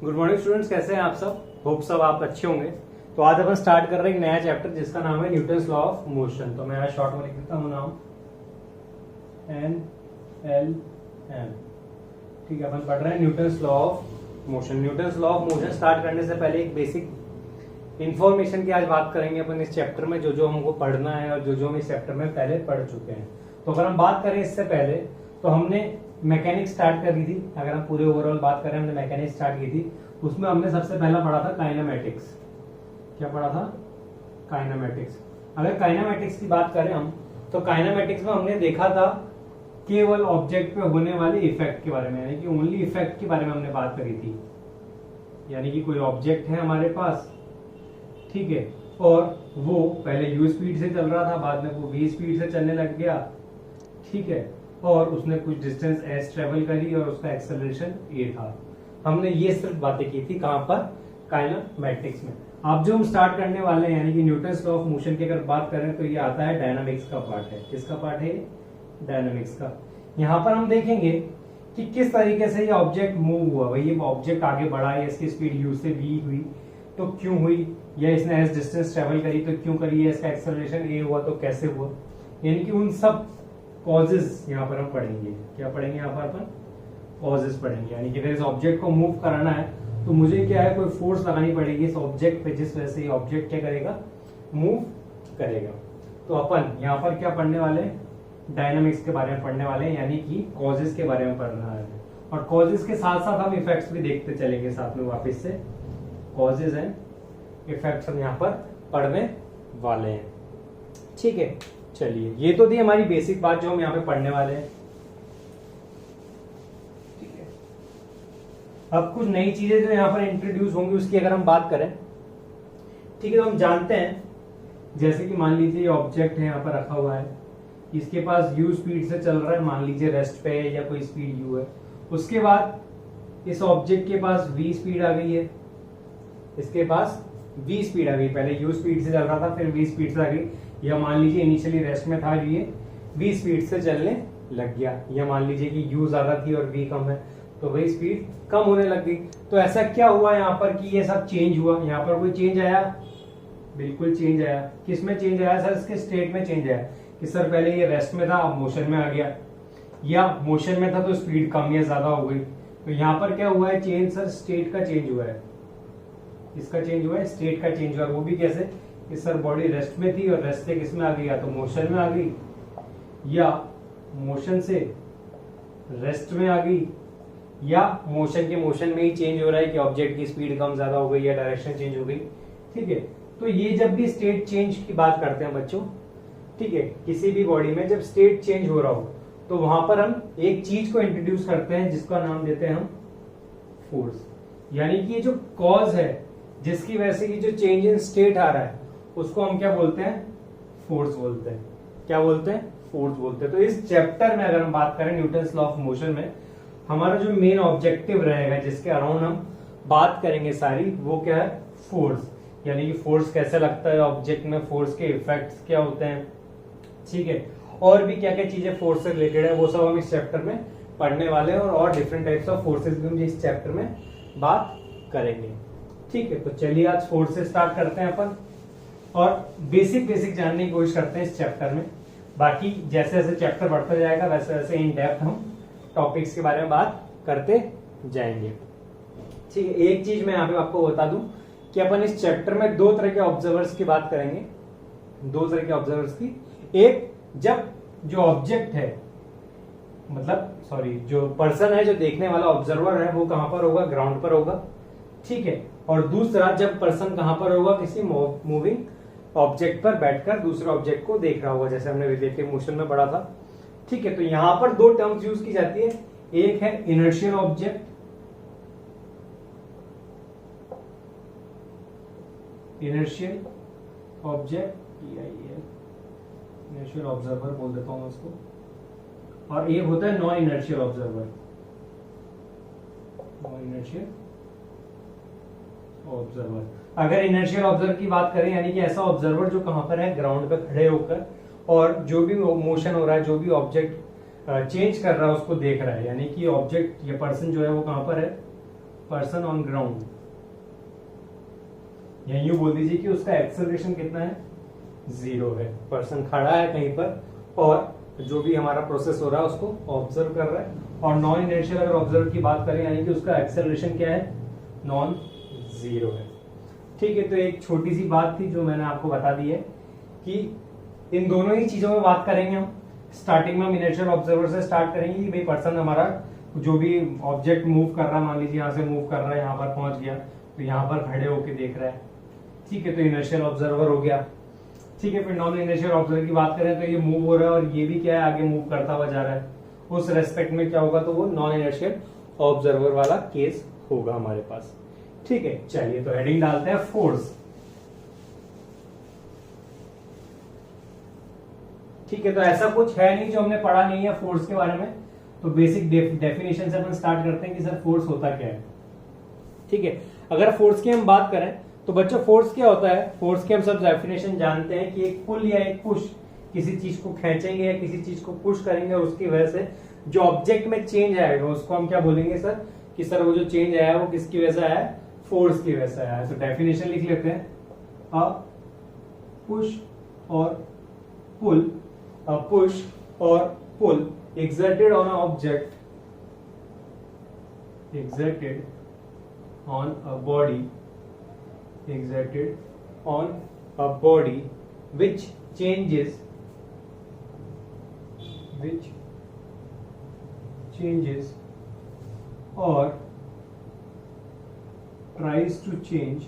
Good morning students, कैसे हैं आप सब। होप सब आप अच्छे होंगे। तो आज अपन स्टार्ट कर रहे हैं एक नया चैप्टर जिसका नाम है न्यूटन्स लॉ ऑफ मोशन। तो मैं आज शॉर्ट में लिख देता हूँ नाम NLM। ठीक है, अपन पढ़ रहे हैं Newton's law of motion. Newton's law of motion start करने से पहले एक बेसिक इन्फॉर्मेशन की आज बात करेंगे अपन इस चैप्टर में, जो हमको पढ़ना है और जो हम इस चैप्टर में पहले पढ़ चुके हैं। तो अगर हम बात करें इससे पहले, तो हमने मैकेनिक्स स्टार्ट करी थी। अगर हम पूरे ओवरऑल बात करें, हमने मैकेनिक्स स्टार्ट की थी। उसमें हमने सबसे पहला पढ़ा था काइनेमेटिक्स। क्या पढ़ा था? काइनेमेटिक्स। अगर काइनेमेटिक्स की बात करें हम, तो काइनेमेटिक्स में हमने देखा था केवल ऑब्जेक्ट पे होने वाले इफेक्ट के बारे में, यानी कि ओनली इफेक्ट के बारे में हमने बात करी थी। यानी कि कोई ऑब्जेक्ट है हमारे पास, ठीक है, और वो पहले u स्पीड से चल रहा था, बाद में वो v स्पीड से चलने लग गया, ठीक है, और उसने कुछ डिस्टेंस s ट्रेवल करी और उसका एक्सेलरेशन a था। हमने ये सिर्फ बातें की थी कहां पर? काइनेमेटिक्स में। अब जो हम स्टार्ट करने वाले हैं, यानी कि न्यूटन्स लॉ ऑफ मोशन की अगर बात करें, तो ये आता है डायनामिक्स का पार्ट है। किसका पार्ट है? डायनामिक्स का। यहाँ पर हम देखेंगे कि किस तरीके से ये ऑब्जेक्ट मूव हुआ। भाई ये ऑब्जेक्ट आगे बढ़ा, या इसकी स्पीड u से v हुई तो क्यों हुई, या इसने s डिस्टेंस ट्रेवल करी तो क्यों करी, या इसका एक्सेलरेशन a हुआ तो कैसे हुआ। यानी कि उन सब कॉजेज यहाँ पर हम पढ़ेंगे। क्या पढ़ेंगे यहाँ पर अपन? कॉजेज पढ़ेंगे। यानी कि अगर इस ऑब्जेक्ट को मूव कराना है तो मुझे क्या है, कोई फोर्स लगानी पड़ेगी इस ऑब्जेक्ट पे, जिस वजह से ये ऑब्जेक्ट क्या करेगा? मूव करेगा। तो अपन यहाँ पर क्या पढ़ने वाले? डायनामिक्स के बारे में पढ़ने वाले हैं, यानी कि कॉजेज के बारे में पढ़ना है। और कॉजेज के साथ साथ हम इफेक्ट्स भी देखते चलेंगे साथ में। वापस से कॉजेज एंड इफेक्ट्स हम यहाँ पर पढ़ने वाले हैं। ठीक है, चलिए, ये तो थी हमारी बेसिक बात जो हम यहाँ पे पढ़ने वाले हैं। ठीक है, अब कुछ नई चीजें जो यहाँ पर इंट्रोड्यूस होंगी उसकी अगर हम बात करें, ठीक है, तो हम जानते हैं, जैसे कि मान लीजिए ऑब्जेक्ट है यहाँ पर रखा हुआ है, इसके पास u स्पीड से चल रहा है, मान लीजिए रेस्ट पे है या कोई स्पीड u है। उसके बाद इस ऑब्जेक्ट के पास v स्पीड आ गई है, इसके पास v स्पीड आ गई। पहले u स्पीड से चल रहा था, फिर v स्पीड से आ गई। या मान लीजिए इनिशियली रेस्ट में था, ये v स्पीड से चलने लग गया। या मान लीजिए कि u ज्यादा थी और v कम है, तो वही स्पीड कम होने लग गई। तो ऐसा क्या हुआ यहाँ पर कि ये सब चेंज हुआ? यहाँ पर कोई चेंज आया? बिल्कुल चेंज आया। किस में चेंज आया सर? इसके स्टेट में चेंज आया कि सर पहले ये रेस्ट में था, अब मोशन में आ गया, या मोशन में था तो स्पीड कम या ज्यादा हो गई। तो यहाँ पर क्या हुआ है? चेंज सर स्टेट का चेंज हुआ है। इसका चेंज हुआ है, स्टेट का चेंज हुआ है। वो भी कैसे कि सर बॉडी रेस्ट में थी और रेस्ट से किस में आ गई? या तो मोशन में आ गई, या मोशन से रेस्ट में आ गई, या मोशन के मोशन में ही चेंज हो रहा है कि ऑब्जेक्ट की स्पीड कम ज्यादा हो गई या डायरेक्शन चेंज हो गई। ठीक है, तो ये जब भी स्टेट चेंज की बात करते हैं बच्चों, ठीक है, किसी भी बॉडी में जब स्टेट चेंज हो रहा हो, तो वहां पर हम एक चीज को इंट्रोड्यूस करते हैं जिसका नाम देते हैं हम फोर्स। यानी कि ये जो कॉज है जिसकी वजह से ये जो चेंज इन स्टेट आ रहा है, उसको हम क्या बोलते हैं? फोर्स बोलते हैं। क्या बोलते हैं? फोर्स बोलते हैं। तो इस चैप्टर में अगर हम बात करें न्यूटन्स लॉ ऑफ मोशन में, हमारा जो मेन ऑब्जेक्टिव रहेगा, जिसके अराउंड हम बात करेंगे सारी, वो क्या है? फोर्स। यानी कि फोर्स कैसे लगता है ऑब्जेक्ट में, फोर्स के इफेक्ट्स क्या होते हैं, ठीक है, और भी क्या क्या चीजें फोर्स से रिलेटेड है, वो सब हम इस चैप्टर में पढ़ने वाले हैं। और डिफरेंट टाइप्स ऑफ फोर्सेस भी हम इस चैप्टर में बात करेंगे। ठीक है, तो चलिए आज फोर्स से स्टार्ट करते हैं अपन, और बेसिक जानने की कोशिश करते हैं इस चैप्टर में। बाकी जैसे जैसे चैप्टर बढ़ता जाएगा, वैसे वैसे इन डेप्थ हम टॉपिक्स के बारे में बात करते जाएंगे। ठीक है, एक चीज मैं यहाँ पे आपको बता दूं कि अपन इस चैप्टर में दो तरह के ऑब्जर्वर्स की बात करेंगे। दो तरह के ऑब्जर्वर्स की, एक जब जो ऑब्जेक्ट है, मतलब सॉरी, जो पर्सन है, जो देखने वाला ऑब्जर्वर है, वो कहां पर होगा? ग्राउंड पर होगा। ठीक है, और दूसरा जब पर्सन कहां पर होगा? किसी मूविंग ऑब्जेक्ट पर बैठकर दूसरे ऑब्जेक्ट को देख रहा होगा, जैसे हमने रिलेटिव मोशन में पढ़ा था। ठीक है, तो यहां पर दो टर्म्स यूज की जाती है। एक है inertial object, inertial object, inertial observer बोल देता हूं उसको, और एक होता है non inertial observer. Non inertial observer, अगर इनर्शियल ऑब्जर्वर की बात करें, यानी कि ऐसा ऑब्जर्वर जो कहां पर है? ग्राउंड पे खड़े होकर, और जो भी मोशन हो रहा है, जो भी ऑब्जेक्ट चेंज कर रहा है, उसको देख रहा है। यानी कि ऑब्जेक्ट या पर्सन जो है वो कहां पर है? पर्सन ऑन ग्राउंड, या यूं बोल दीजिए कि उसका एक्सेलरेशन कितना है, 0 है। पर्सन खड़ा है कहीं पर और जो भी हमारा प्रोसेस हो रहा है उसको ऑब्जर्व कर रहा है। और नॉन इनर्शियल अगर ऑब्जर्व की बात करें यानी कि उसका एक्सेलरेशन क्या है, नॉन जीरो है। ठीक है, तो एक छोटी सी बात थी जो मैंने आपको बता दी है कि इन दोनों ही चीजों में बात करेंगे हम। स्टार्टिंग में हम इनर्शियल ऑब्जर्वर से स्टार्ट करेंगे कि भाई पर्सन हमारा जो भी ऑब्जेक्ट मूव कर रहा है, मान लीजिए यहाँ से मूव कर रहा है, यहाँ पर पहुंच गया तो यहाँ पर खड़े होके देख रहा है। ठीक है, तो इनर्शियल ऑब्जर्वर हो गया। ठीक है, फिर नॉन इनर्शियल ऑब्जर्वर की बात करें तो ये मूव हो रहा है और ये भी क्या है, आगे मूव करता हुआ जा रहा है। उस रेस्पेक्ट में क्या होगा, तो वो नॉन इनर्शियल ऑब्जर्वर वाला केस होगा हमारे पास। ठीक है, चलिए तो हेडिंग डालते हैं फोर्स। ठीक है, तो ऐसा कुछ है नहीं जो हमने पढ़ा नहीं है फोर्स के बारे में, तो बेसिक डेफिनेशन से अपन स्टार्ट करते हैं कि सर फोर्स होता क्या है। ठीक है, अगर फोर्स की हम बात करें तो बच्चों फोर्स क्या होता है, फोर्स की हम सब डेफिनेशन जानते हैं कि एक पुल या एक पुश, किसी चीज को खींचेंगे या किसी चीज को पुश करेंगे और उसकी वजह से जो ऑब्जेक्ट में चेंज आएगा उसको हम क्या बोलेंगे सर, कि सर वो जो चेंज आया है वो किसकी वजह से आया है, फोर्स की वजह से आया है। तो डेफिनेशन लिख लेते हैं, अ पुश और पुल, a push or pull exerted on an object, exerted on a body, exerted on a body which changes or tries to change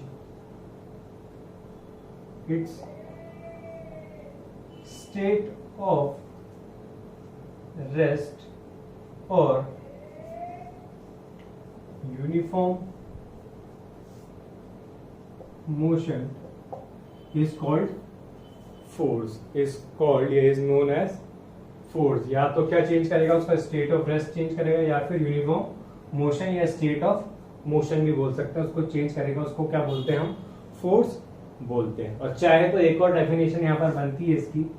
its state of rest or uniform motion is called force, is known as force। या तो क्या change करेगा, उसका state of rest change करेगा, या फिर uniform motion या state of motion भी बोल सकते हैं, उसको चेंज करेगा, उसको क्या बोलते हैं हम, फोर्स बोलते हैं। और चाहे तो एक और डेफिनेशन यहाँ पर बनती है इसकी।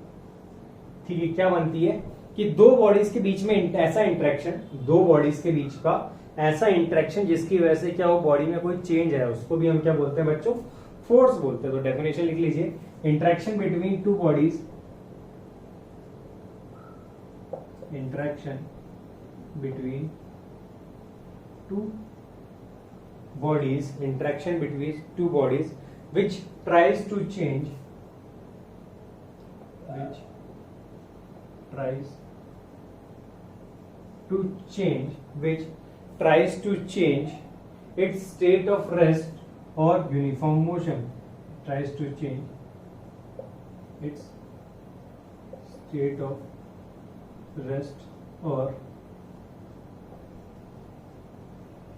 ठीक है, क्या बनती है कि दो बॉडीज के बीच में ऐसा इंटरेक्शन, दो बॉडीज के बीच का ऐसा इंटरेक्शन जिसकी वजह से क्या हो, बॉडी में कोई चेंज है, उसको भी हम क्या बोलते हैं बच्चों, फोर्स बोलते हैं। तो डेफिनेशन लिख लीजिए, interaction between two bodies, interaction between two bodies, interaction between two bodies which tries to change its state of rest or uniform motion, tries to change its state of rest or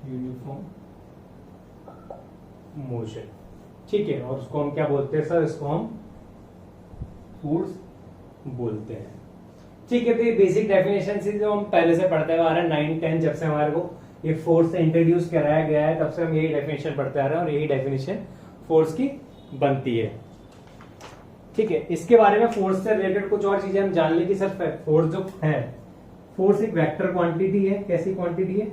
uniform motion। ठीक है, और उसको हम क्या बोलते हैं sir, इसको हम फोर्स बोलते हैं। ठीक है, तो ये बेसिक डेफिनेशन से जो हम पहले से पढ़ते हुए आ रहे हैं 9, 10, जब से हमारे को ये फोर्स से इंट्रोड्यूस कराया गया है तब से हम यही डेफिनेशन पढ़ते आ रहे हैं और यही डेफिनेशन फोर्स की बनती है। ठीक है, इसके बारे में फोर्स से रिलेटेड कुछ और चीजें हम जान लें कि सर फोर्स जो है, फोर्स एक वेक्टर क्वांटिटी है। कैसी क्वांटिटी है,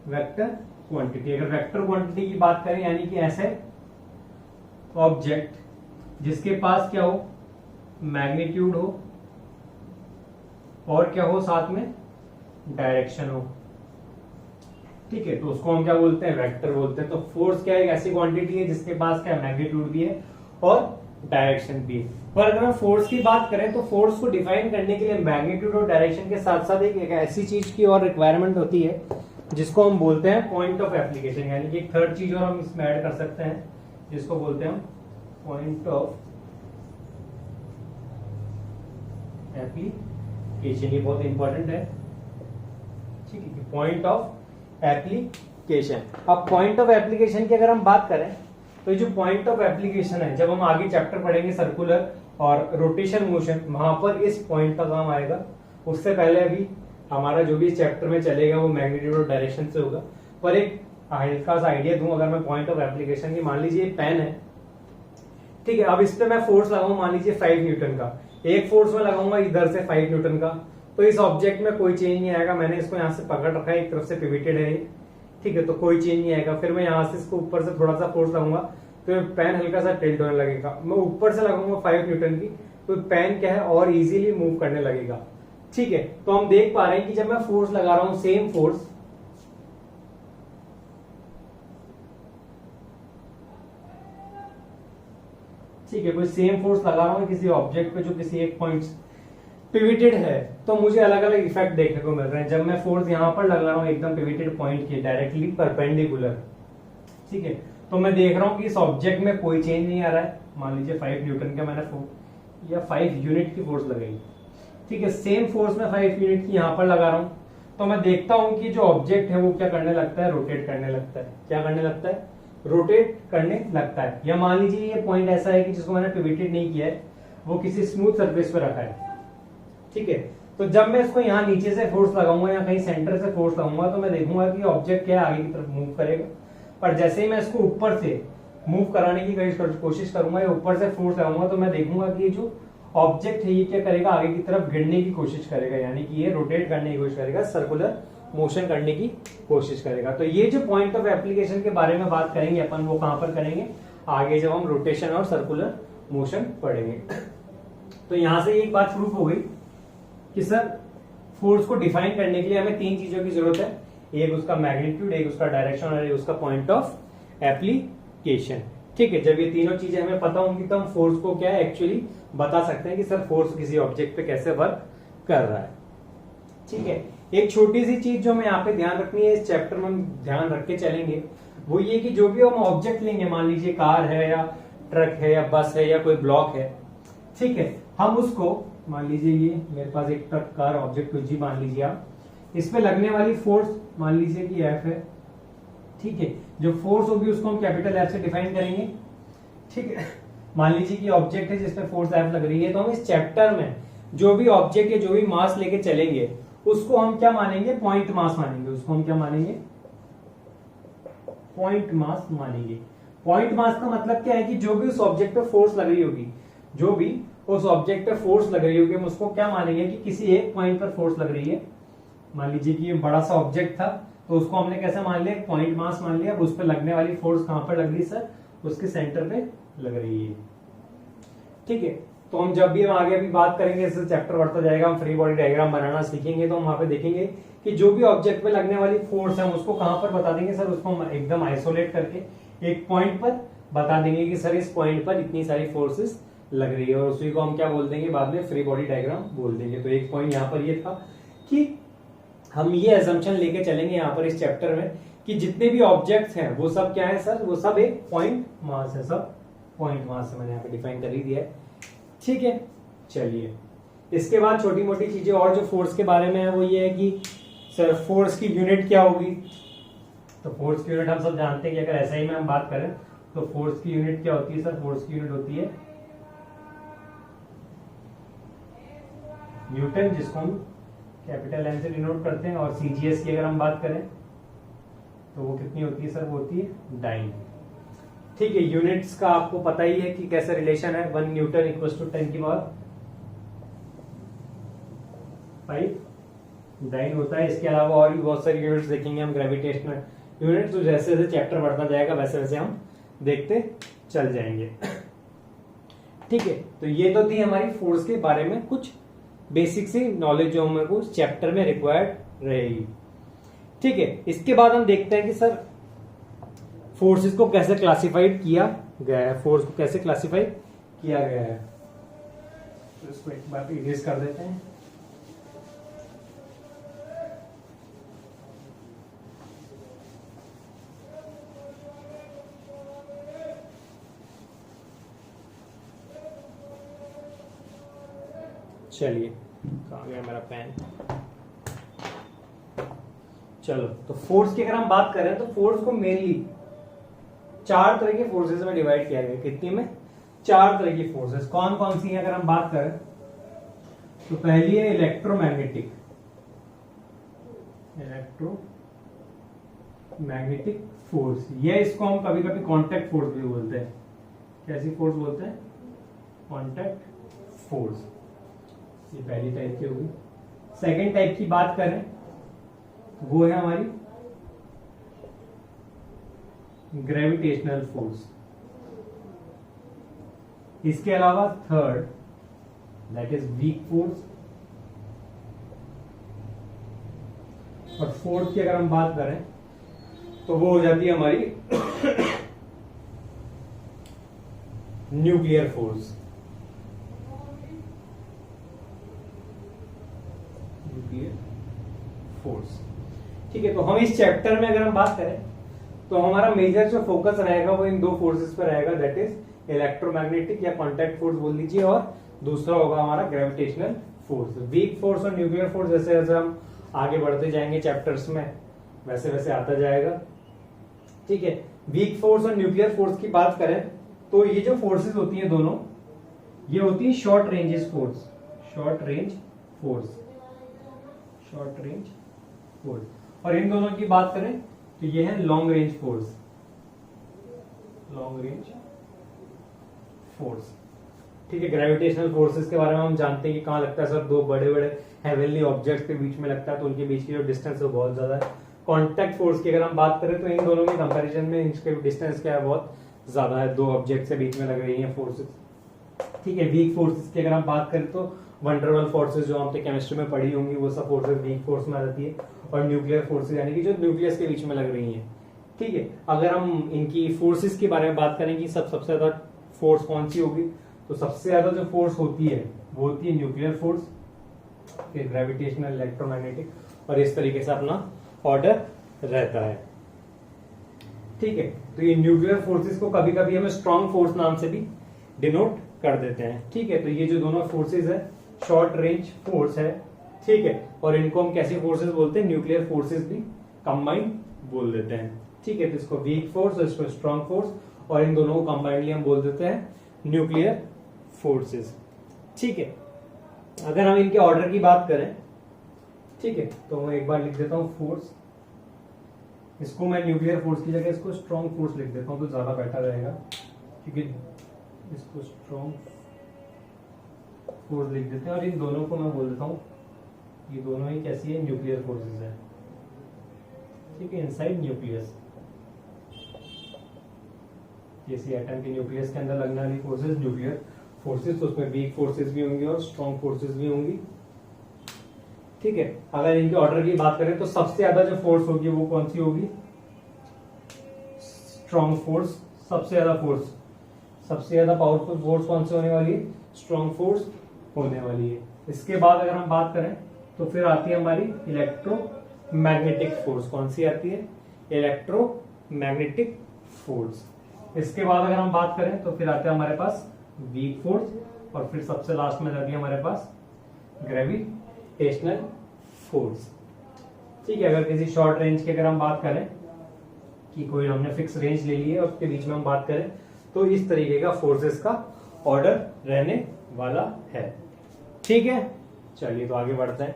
वेक्टर क्वांटिटी। अगर वेक्टर क्वांटिटी की बात करें यानी कि ऐसे ऑब्जेक्ट जिसके पास क्या हो, मैग्नीट्यूड हो और क्या हो, साथ में डायरेक्शन हो। ठीक है, तो उसको हम क्या बोलते हैं, वेक्टर बोलते हैं। तो फोर्स क्या है, एक ऐसी क्वांटिटी है जिसके पास क्या मैग्नीट्यूड भी है और डायरेक्शन भी है। पर अगर हम फोर्स की बात करें तो फोर्स को डिफाइन करने के लिए मैग्नीट्यूड और डायरेक्शन के साथ साथ एक ऐसी चीज की और रिक्वायरमेंट होती है जिसको हम बोलते हैं पॉइंट ऑफ एप्लीकेशन। यानी कि एक थर्ड चीज और हम इसमें ऐड कर सकते हैं जिसको बोलते हैं हम पॉइंट ऑफ एप्लीकेशन। ये बहुत इंपॉर्टेंट है। ठीक है, पॉइंट ऑफ एप्लीकेशन। अब पॉइंट ऑफ एप्लीकेशन की अगर हम बात करें तो जो पॉइंट ऑफ एप्लीकेशन है, जब हम आगे चैप्टर पढ़ेंगे सर्कुलर और रोटेशन मोशन, वहां पर इस पॉइंट का काम आएगा। उससे पहले अभी हमारा जो भी चैप्टर में चलेगा वो मैग्नीट्यूड और डायरेक्शन से होगा। पर एक हल्का सा आइडिया दूं, अगर मैं पॉइंट ऑफ एप्लीकेशन की, मान लीजिए पेन है, ठीक है, अब इस पे मैं फोर्स लगाऊं मान लीजिए 5 न्यूटन का, एक फोर्स में लगाऊंगा इधर से 5 न्यूटन का, तो इस ऑब्जेक्ट में कोई चेंज नहीं आएगा। मैंने इसको यहाँ से पकड़ रखा है, एक तरफ से पिविटेड है, ठीक है, तो कोई चेंज नहीं आएगा। फिर मैं यहाँ से इसको ऊपर से थोड़ा सा फोर्स लगाऊंगा तो पेन हल्का सा टिल्ट होने लगेगा। मैं ऊपर से लगाऊंगा 5 न्यूटन की तो पेन क्या है और इजीली मूव करने लगेगा। ठीक है, तो हम देख पा रहे हैं कि जब मैं फोर्स लगा रहा हूं, सेम फोर्स, ठीक है, कोई सेम फोर्स लगा रहा हूं किसी ऑब्जेक्ट पे जो किसी एक पॉइंट पिविटेड है, तो मुझे अलग अलग इफेक्ट देखने को मिल रहे हैं। जब मैं फोर्स यहां पर लगा रहा हूं एकदम पिविटेड पॉइंट के डायरेक्टली परपेंडिकुलर, ठीक है, तो मैं देख रहा हूं कि इस ऑब्जेक्ट में कोई चेंज नहीं आ रहा है। मान लीजिए 5 न्यूटन का मैंने या 5 यूनिट की फोर्स लगाई, ठीक है, सेम फोर्स में 5 यूनिट की यहां पर लगा रहा हूं, तो मैं देखता हूं कि जो ऑब्जेक्ट है वो क्या करने लगता है, रोटेट करने लगता है। क्या करने लगता है? रोटेट करने लगता है। या मान लीजिए ये पॉइंट ऐसा है कि जिसको मैंने पिविटेड नहीं किया है, वो किसी स्मूथ सरफेस पे रखा है, ठीक है, तो जब मैं इसको यहाँ नीचे से फोर्स लगाऊंगा या कहीं सेंटर से फोर्स लगाऊंगा तो मैं देखूंगा कि ऑब्जेक्ट क्या आगे की तरफ मूव करेगा। पर जैसे ही मैं इसको ऊपर से मूव कराने की कोशिश करूंगा या ऊपर से फोर्स लगाऊंगा तो मैं देखूंगा कि जो ऑब्जेक्ट है ये क्या करेगा, आगे की तरफ गिरने की कोशिश करेगा, यानी कि ये रोटेट करने की कोशिश करेगा, सर्कुलर मोशन करने की कोशिश करेगा। तो ये जो पॉइंट ऑफ एप्लीकेशन के बारे में बात करेंगे अपन, वो कहां पर करेंगे? आगे जब हम रोटेशन और सर्कुलर मोशन पढ़ेंगे। तो यहां से एक बात प्रूफ हो गई कि सर फोर्स को डिफाइन करने के लिए हमें 3 चीजों की जरूरत है, एक उसका मैग्नीट्यूड, एक उसका डायरेक्शन और एक उसका पॉइंट ऑफ एप्लीकेशन। ठीक है, जब ये तीनों चीजें हमें पता होंगी तो हम फोर्स को क्या एक्चुअली बता सकते हैं कि सर फोर्स किसी ऑब्जेक्ट पे कैसे वर्क कर रहा है। ठीक है, एक छोटी सी चीज जो हमें यहाँ पे ध्यान रखनी है, इस चैप्टर में हम ध्यान रख के चलेंगे, वो ये कि जो भी हम ऑब्जेक्ट लेंगे, मान लीजिए कार है या ट्रक है या बस है या कोई ब्लॉक है, ठीक है, हम उसको मान लीजिए ये मेरे पास एक ट्रक कार ऑब्जेक्ट जी मान लीजिए आप, इसमें लगने वाली फोर्स मान लीजिए कि एफ है, ठीक है, जो फोर्स होगी उसको हम कैपिटल एफ से डिफाइन करेंगे। ठीक है, मान लीजिए कि ऑब्जेक्ट है जिसमें फोर्स एफ लग रही है, तो हम इस चैप्टर में जो भी ऑब्जेक्ट है, जो भी मास लेके चलेंगे, उसको हम क्या मानेंगे? पॉइंट मास मानेंगे। उसको हम क्या मानेंगे? पॉइंट मास मानेंगे। पॉइंट मास का मतलब क्या है कि जो भी उस ऑब्जेक्ट पे फोर्स लग रही होगी, जो भी उस ऑब्जेक्ट पे फोर्स लग रही होगी, हम उसको क्या मानेंगे कि किसी एक पॉइंट पर फोर्स लग रही है। मान लीजिए कि ये बड़ा सा ऑब्जेक्ट था, तो उसको हमने कैसे मान लिया? पॉइंट मास मान लिया। अब उस पर लगने वाली फोर्स कहां पर लग रही है सर? उसके सेंटर पे लग रही है। ठीक है, तो हम जब भी हम आगे भी बात करेंगे, जैसे चैप्टर बढ़ता जाएगा, हम फ्री बॉडी डायग्राम बनाना सीखेंगे, तो हम वहां पे देखेंगे कि जो भी ऑब्जेक्ट पे लगने वाली फोर्स है, हम उसको कहां पर बता देंगे सर? उसको हम एकदम आइसोलेट करके एक पॉइंट पर बता देंगे कि सर इस पॉइंट पर इतनी सारी फोर्सेस लग रही है, और उसी को हम क्या बोल देंगे? बाद में फ्री बॉडी डायग्राम बोल देंगे। तो एक पॉइंट यहाँ पर ये था कि हम ये एजम्पशन लेके चलेंगे यहाँ पर इस चैप्टर में कि जितने भी ऑब्जेक्ट्स हैं वो सब क्या है सर? वो सब एक पॉइंट मास है, सब पॉइंट मास है, मैंने यहाँ पे डिफाइन कर ही दिया है। ठीक है, चलिए, इसके बाद छोटी मोटी चीजें और जो फोर्स के बारे में है वो ये है कि सर फोर्स की यूनिट क्या होगी? तो फोर्स की यूनिट हम सब जानते हैं कि अगर ऐसा ही में हम बात करें तो फोर्स की यूनिट क्या होती है सर? फोर्स की यूनिट होती है न्यूटन, जिसको हम कैपिटल एन से डिनोट करते हैं, और सीजीएस की अगर हम बात करें तो वो कितनी होती है सर? वो होती है डाइन। ठीक है, यूनिट्स का आपको पता ही है कि कैसे रिलेशन है, 1 न्यूटन इक्वल्स टू 10 की पावर 5 डाइन होता है। इसके अलावा और भी बहुत सारी यूनिट्स देखेंगे हम, ग्रेविटेशनल यूनिट्स, तो जैसे जैसे चैप्टर बढ़ता जाएगा वैसे वैसे हम देखते चल जाएंगे। ठीक है, तो ये तो थी हमारी फोर्स के बारे में कुछ बेसिक सी नॉलेज जो हमें को चैप्टर में रिक्वायर्ड रहेगी। ठीक है, इसके बाद हम देखते हैं कि सर फोर्सेस को कैसे क्लासिफाइड किया गया है, फोर्स को कैसे क्लासिफाई किया गया है। तो इसको एक बार इरेज कर देते हैं। चलिए, कहाँ गया मेरा पेन? चलो, तो फोर्स की अगर हम बात करें तो फोर्स को मेनली 4 तरह के फोर्सेस में डिवाइड किया गया। कितनी में? 4 तरह की फोर्सेस। कौन कौन सी है अगर हम बात करें तो पहली है इलेक्ट्रोमैग्नेटिक फोर्स। ये इसको हम कभी कभी कांटेक्ट फोर्स भी बोलते हैं। कैसी फोर्स बोलते हैं? Contact force. ये पहली टाइप की होगी। सेकेंड टाइप की बात करें वो है हमारी ग्रेविटेशनल फोर्स। इसके अलावा third that is weak force, और फोर्थ की अगर हम बात करें तो वो हो जाती है हमारी न्यूक्लियर फोर्स। न्यूक्लियर फोर्स, ठीक है। तो हम इस चैप्टर में अगर हम बात करें तो हमारा मेजर जो फोकस रहेगा वो इन दो फोर्सेस पर रहेगा, दैट इज इलेक्ट्रोमैग्नेटिक या कॉन्टैक्ट फोर्स बोल लीजिए, और दूसरा होगा हमारा ग्रेविटेशनल फोर्स। वीक फोर्स और न्यूक्लियर फोर्स जैसे जैसे हम आगे बढ़ते जाएंगे चैप्टर्स में वैसे वैसे आता जाएगा, ठीक है। वीक फोर्स और न्यूक्लियर फोर्स की बात करें तो ये जो फोर्सेस होती हैं दोनों, ये होती है short ranges force, short range force, short range force. और इन दोनों की बात करें तो ये है long range force, long range force, ठीक है। ग्रेविटेशनल फोर्सेस के बारे में हम जानते हैं कि कहाँ लगता है सर, दो बड़े बड़े हेवनली ऑब्जेक्ट के बीच में लगता है, तो उनके बीच की जो डिस्टेंस है बहुत ज्यादा है। कॉन्टैक्ट फोर्स की अगर हम बात करें तो इन दोनों के कंपैरिजन में इनके डिस्टेंस क्या है, बहुत ज्यादा है, दो ऑब्जेक्ट के बीच में लग रही है फोर्सेस, ठीक है। वीक फोर्सेस की अगर हम बात करें तो वंडरवल फोर्सेस जो हमने केमिस्ट्री में पढ़ी होंगी वो सब फोर्सेस वीक फोर्स में आ जाती है, और न्यूक्लियर फोर्सेस यानी कि जो न्यूक्लियस के बीच में लग रही है, ठीक है। अगर हम इनकी फोर्सेस के बारे में बात करें कि सबसे ज्यादा फोर्स कौन सी होगी, तो सबसे ज्यादा जो फोर्स होती है वो होती है न्यूक्लियर फोर्स, फिर ग्रेविटेशनल, इलेक्ट्रोमैग्नेटिक, और इस तरीके से अपना ऑर्डर रहता है, ठीक है। तो ये न्यूक्लियर फोर्सेस को कभी कभी हम स्ट्रॉन्ग फोर्स नाम से भी डिनोट कर देते हैं, ठीक है। तो ये जो दोनों फोर्सेस है शॉर्ट रेंज फोर्स है, ठीक है, और इनको हम कैसी फोर्सेस बोलते हैं, न्यूक्लियर फोर्सेस भी कंबाइंड बोल देते हैं, ठीक है। तो इसको वीक फोर्स और इसको स्ट्रॉन्ग फोर्स, और इन दोनों को कंबाइंडली हम बोल देते हैं न्यूक्लियर फोर्सेस, ठीक है। अगर हम इनके ऑर्डर की बात करें, ठीक है, तो मैं एक बार लिख देता हूं फोर्स, इसको मैं न्यूक्लियर फोर्स की जगह इसको स्ट्रॉन्ग फोर्स लिख देता हूं तो ज्यादा बेटर रहेगा, क्योंकि इसको स्ट्रॉन्ग फोर्स लिख देते हैं, और इन दोनों को मैं बोल देता हूं ये दोनों ही कैसी है, न्यूक्लियर फोर्सेस है, ठीक है, इनसाइड न्यूक्लियस। जैसे एटम के न्यूक्लियस के अंदर लगने वाली फोर्सेस न्यूक्लियर फोर्सेस, तो उसमें वीक फोर्सेस भी होंगी और स्ट्रॉन्ग फोर्सेस भी होंगी, ठीक है। अगर इनके ऑर्डर की बात करें तो सबसे ज्यादा जो फोर्स होगी वो कौन सी होगी, स्ट्रॉन्ग फोर्स, सबसे ज्यादा फोर्स, सबसे ज्यादा पावरफुल फोर्स कौन सी होने वाली है, स्ट्रॉन्ग फोर्स होने वाली है। इसके बाद अगर हम बात करें तो फिर आती है हमारी इलेक्ट्रोमैग्नेटिक फोर्स, कौन सी आती है, इलेक्ट्रोमैग्नेटिक फोर्स। इसके बाद अगर हम बात करें तो फिर आते हैं हमारे पास वीक फोर्स, और फिर सबसे लास्ट में जाती है हमारे पास ग्रेविटेशनल फोर्स, ठीक है। अगर किसी शॉर्ट रेंज की अगर हम बात करें कि कोई हमने फिक्स रेंज ले ली है और उसके बीच में हम बात करें तो इस तरीके का फोर्सेस का ऑर्डर रहने वाला है, ठीक है। चलिए तो आगे बढ़ते हैं।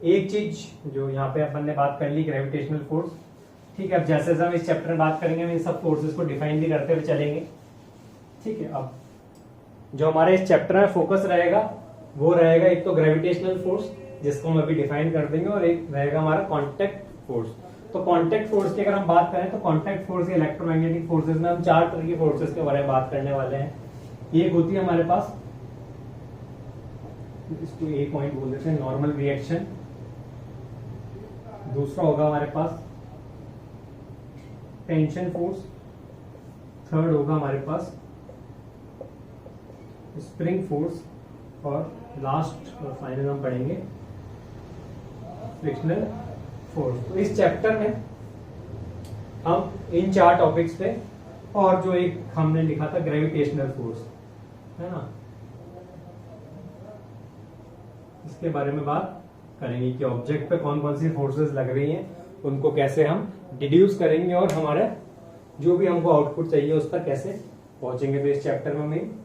एक चीज जो यहाँ पे अपन ने बात कर ली, ग्रेविटेशनल फोर्स, ठीक है। अब जैसे जैसे हम इस चैप्टर में बात करेंगे हम इन सब फोर्सेस को डिफाइन भी करते हुए चलेंगे, ठीक है। अब जो हमारे इस चैप्टर में फोकस रहेगा वो रहेगा एक तो ग्रेविटेशनल फोर्स जिसको हम अभी डिफाइन कर देंगे, और एक रहेगा हमारा कॉन्टैक्ट फोर्स। तो कॉन्टैक्ट फोर्स की अगर हम बात करें तो कॉन्टैक्ट फोर्स या इलेक्ट्रोमैग्नेटिक फोर्सेस में हम चार तरह की फोर्सेस के बारे में बात करने वाले हैं। एक होती है हमारे पास, इसको ए पॉइंट बोल देते हैं, नॉर्मल रिएक्शन। दूसरा होगा हमारे पास टेंशन फोर्स। थर्ड होगा हमारे पास स्प्रिंग फोर्स, और लास्ट और फाइनल हम पढ़ेंगे फ्रिक्शनल फोर्स। तो इस चैप्टर में हम इन चार टॉपिक्स पे, और जो एक हमने लिखा था ग्रेविटेशनल फोर्स, है ना, इसके बारे में बात करेंगे कि ऑब्जेक्ट पे कौन कौन सी फोर्सेस लग रही हैं, उनको कैसे हम डिड्यूस करेंगे, और हमारे जो भी हमको आउटपुट चाहिए उस पर कैसे पहुंचेंगे। तो इस चैप्टर में हम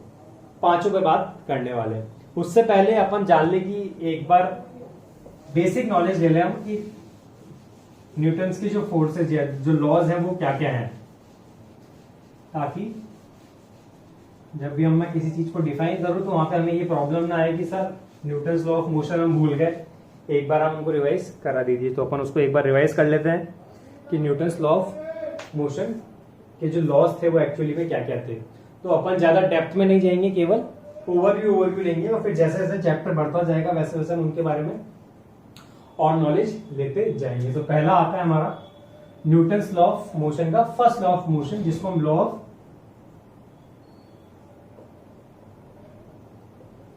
पांचों पे बात करने वाले हैं। उससे पहले अपन जान ले कि एक बार बेसिक नॉलेज ले लें हम कि न्यूटन्स की जो फोर्सेज है, जो लॉज है वो क्या क्या है, ताकि जब भी मैं किसी चीज को डिफाइन करूं तो वहां पे हमें ये प्रॉब्लम ना आए कि sir Newton's law of motion हम भूल गए। एक बार हम उनको रिवाइज करा दीजिए, तो अपन उसको एक बार रिवाइज कर लेते हैं। कि न्यूटन्स लॉ ऑफ मोशन के जो लॉस थे वो एक्चुअली में क्या क्या थे। तो अपन ज्यादा डेप्थ में नहीं जाएंगे, केवल ओवरव्यू लेंगे और फिर जैसे जैसे चैप्टर बढ़ता जाएगा वैसे वैसे हम उनके बारे में और नॉलेज लेते जाएंगे। तो पहला आता है हमारा न्यूटन्स लॉ ऑफ मोशन का फर्स्ट लॉ ऑफ मोशन, जिसको हम लॉ ऑफ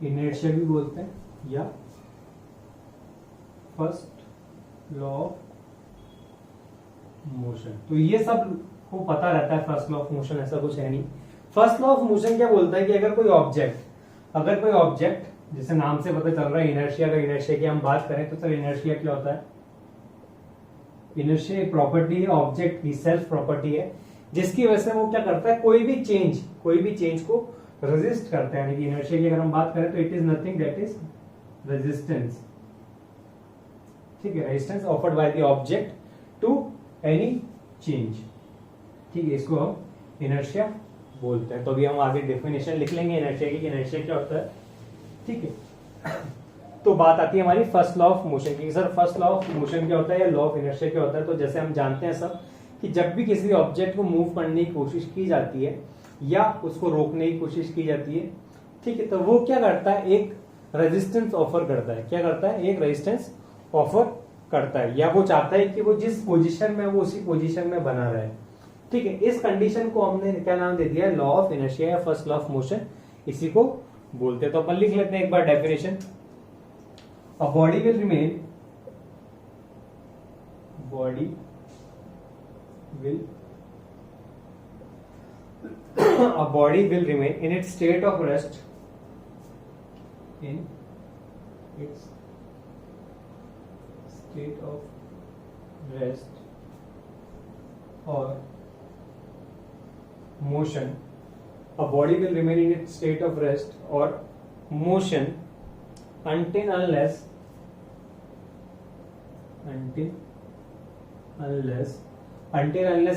इनर्शिया भी बोलते हैं या फर्स्ट लॉ ऑफ मोशन। तो ये सब को पता रहता है फर्स्ट लॉ ऑफ मोशन, ऐसा कुछ है नहीं। फर्स्ट लॉ ऑफ मोशन क्या बोलता है कि अगर कोई ऑब्जेक्ट जैसे नाम से पता चल रहा है इनर्शिया का, इनर्शिया की हम बात करें तो सर इनर्शिया क्या होता है? इनर्शिया एक प्रॉपर्टी है ऑब्जेक्ट की, सेल्फ प्रॉपर्टी है, जिसकी वजह से वो क्या करता है, कोई भी चेंज को रेजिस्ट करता है। यानी कि इनर्शिया की अगर हम बात करें तो it is nothing that is resistance, ठीक है, resistance offered by the object to any change, ठीक है, इसको हम इनर्शिया बोलते हैं। तो अभी हम आगे डेफिनेशन लिख लेंगे इनर्शिया की, इनर्शिया क्या होता है, ठीक है। तो बात आती है हमारी फर्स्ट लॉ ऑफ मोशन की। Sir first law of motion क्या होता है या लॉ ऑफ इनर्शिया क्या होता है? तो जैसे हम जानते हैं सब कि जब भी किसी ऑब्जेक्ट को मूव करने की कोशिश की जाती है या उसको रोकने की कोशिश की जाती है, ठीक है, तो वो क्या करता है, एक रेजिस्टेंस ऑफर करता है। क्या करता है? एक रेजिस्टेंस ऑफर करता है, या वो चाहता है कि वो जिस पोजीशन में वो उसी पोजीशन में बना रहे, ठीक है। इस कंडीशन को हमने क्या नाम दे दिया है? लॉ ऑफ इनर्शिया या फर्स्ट लॉ ऑफ मोशन, इसी को बोलते हैं। तो अपन लिख लेते हैं एक बार definition. A body will remain in its state of rest or motion. A body will remain in its state of rest or motion until unless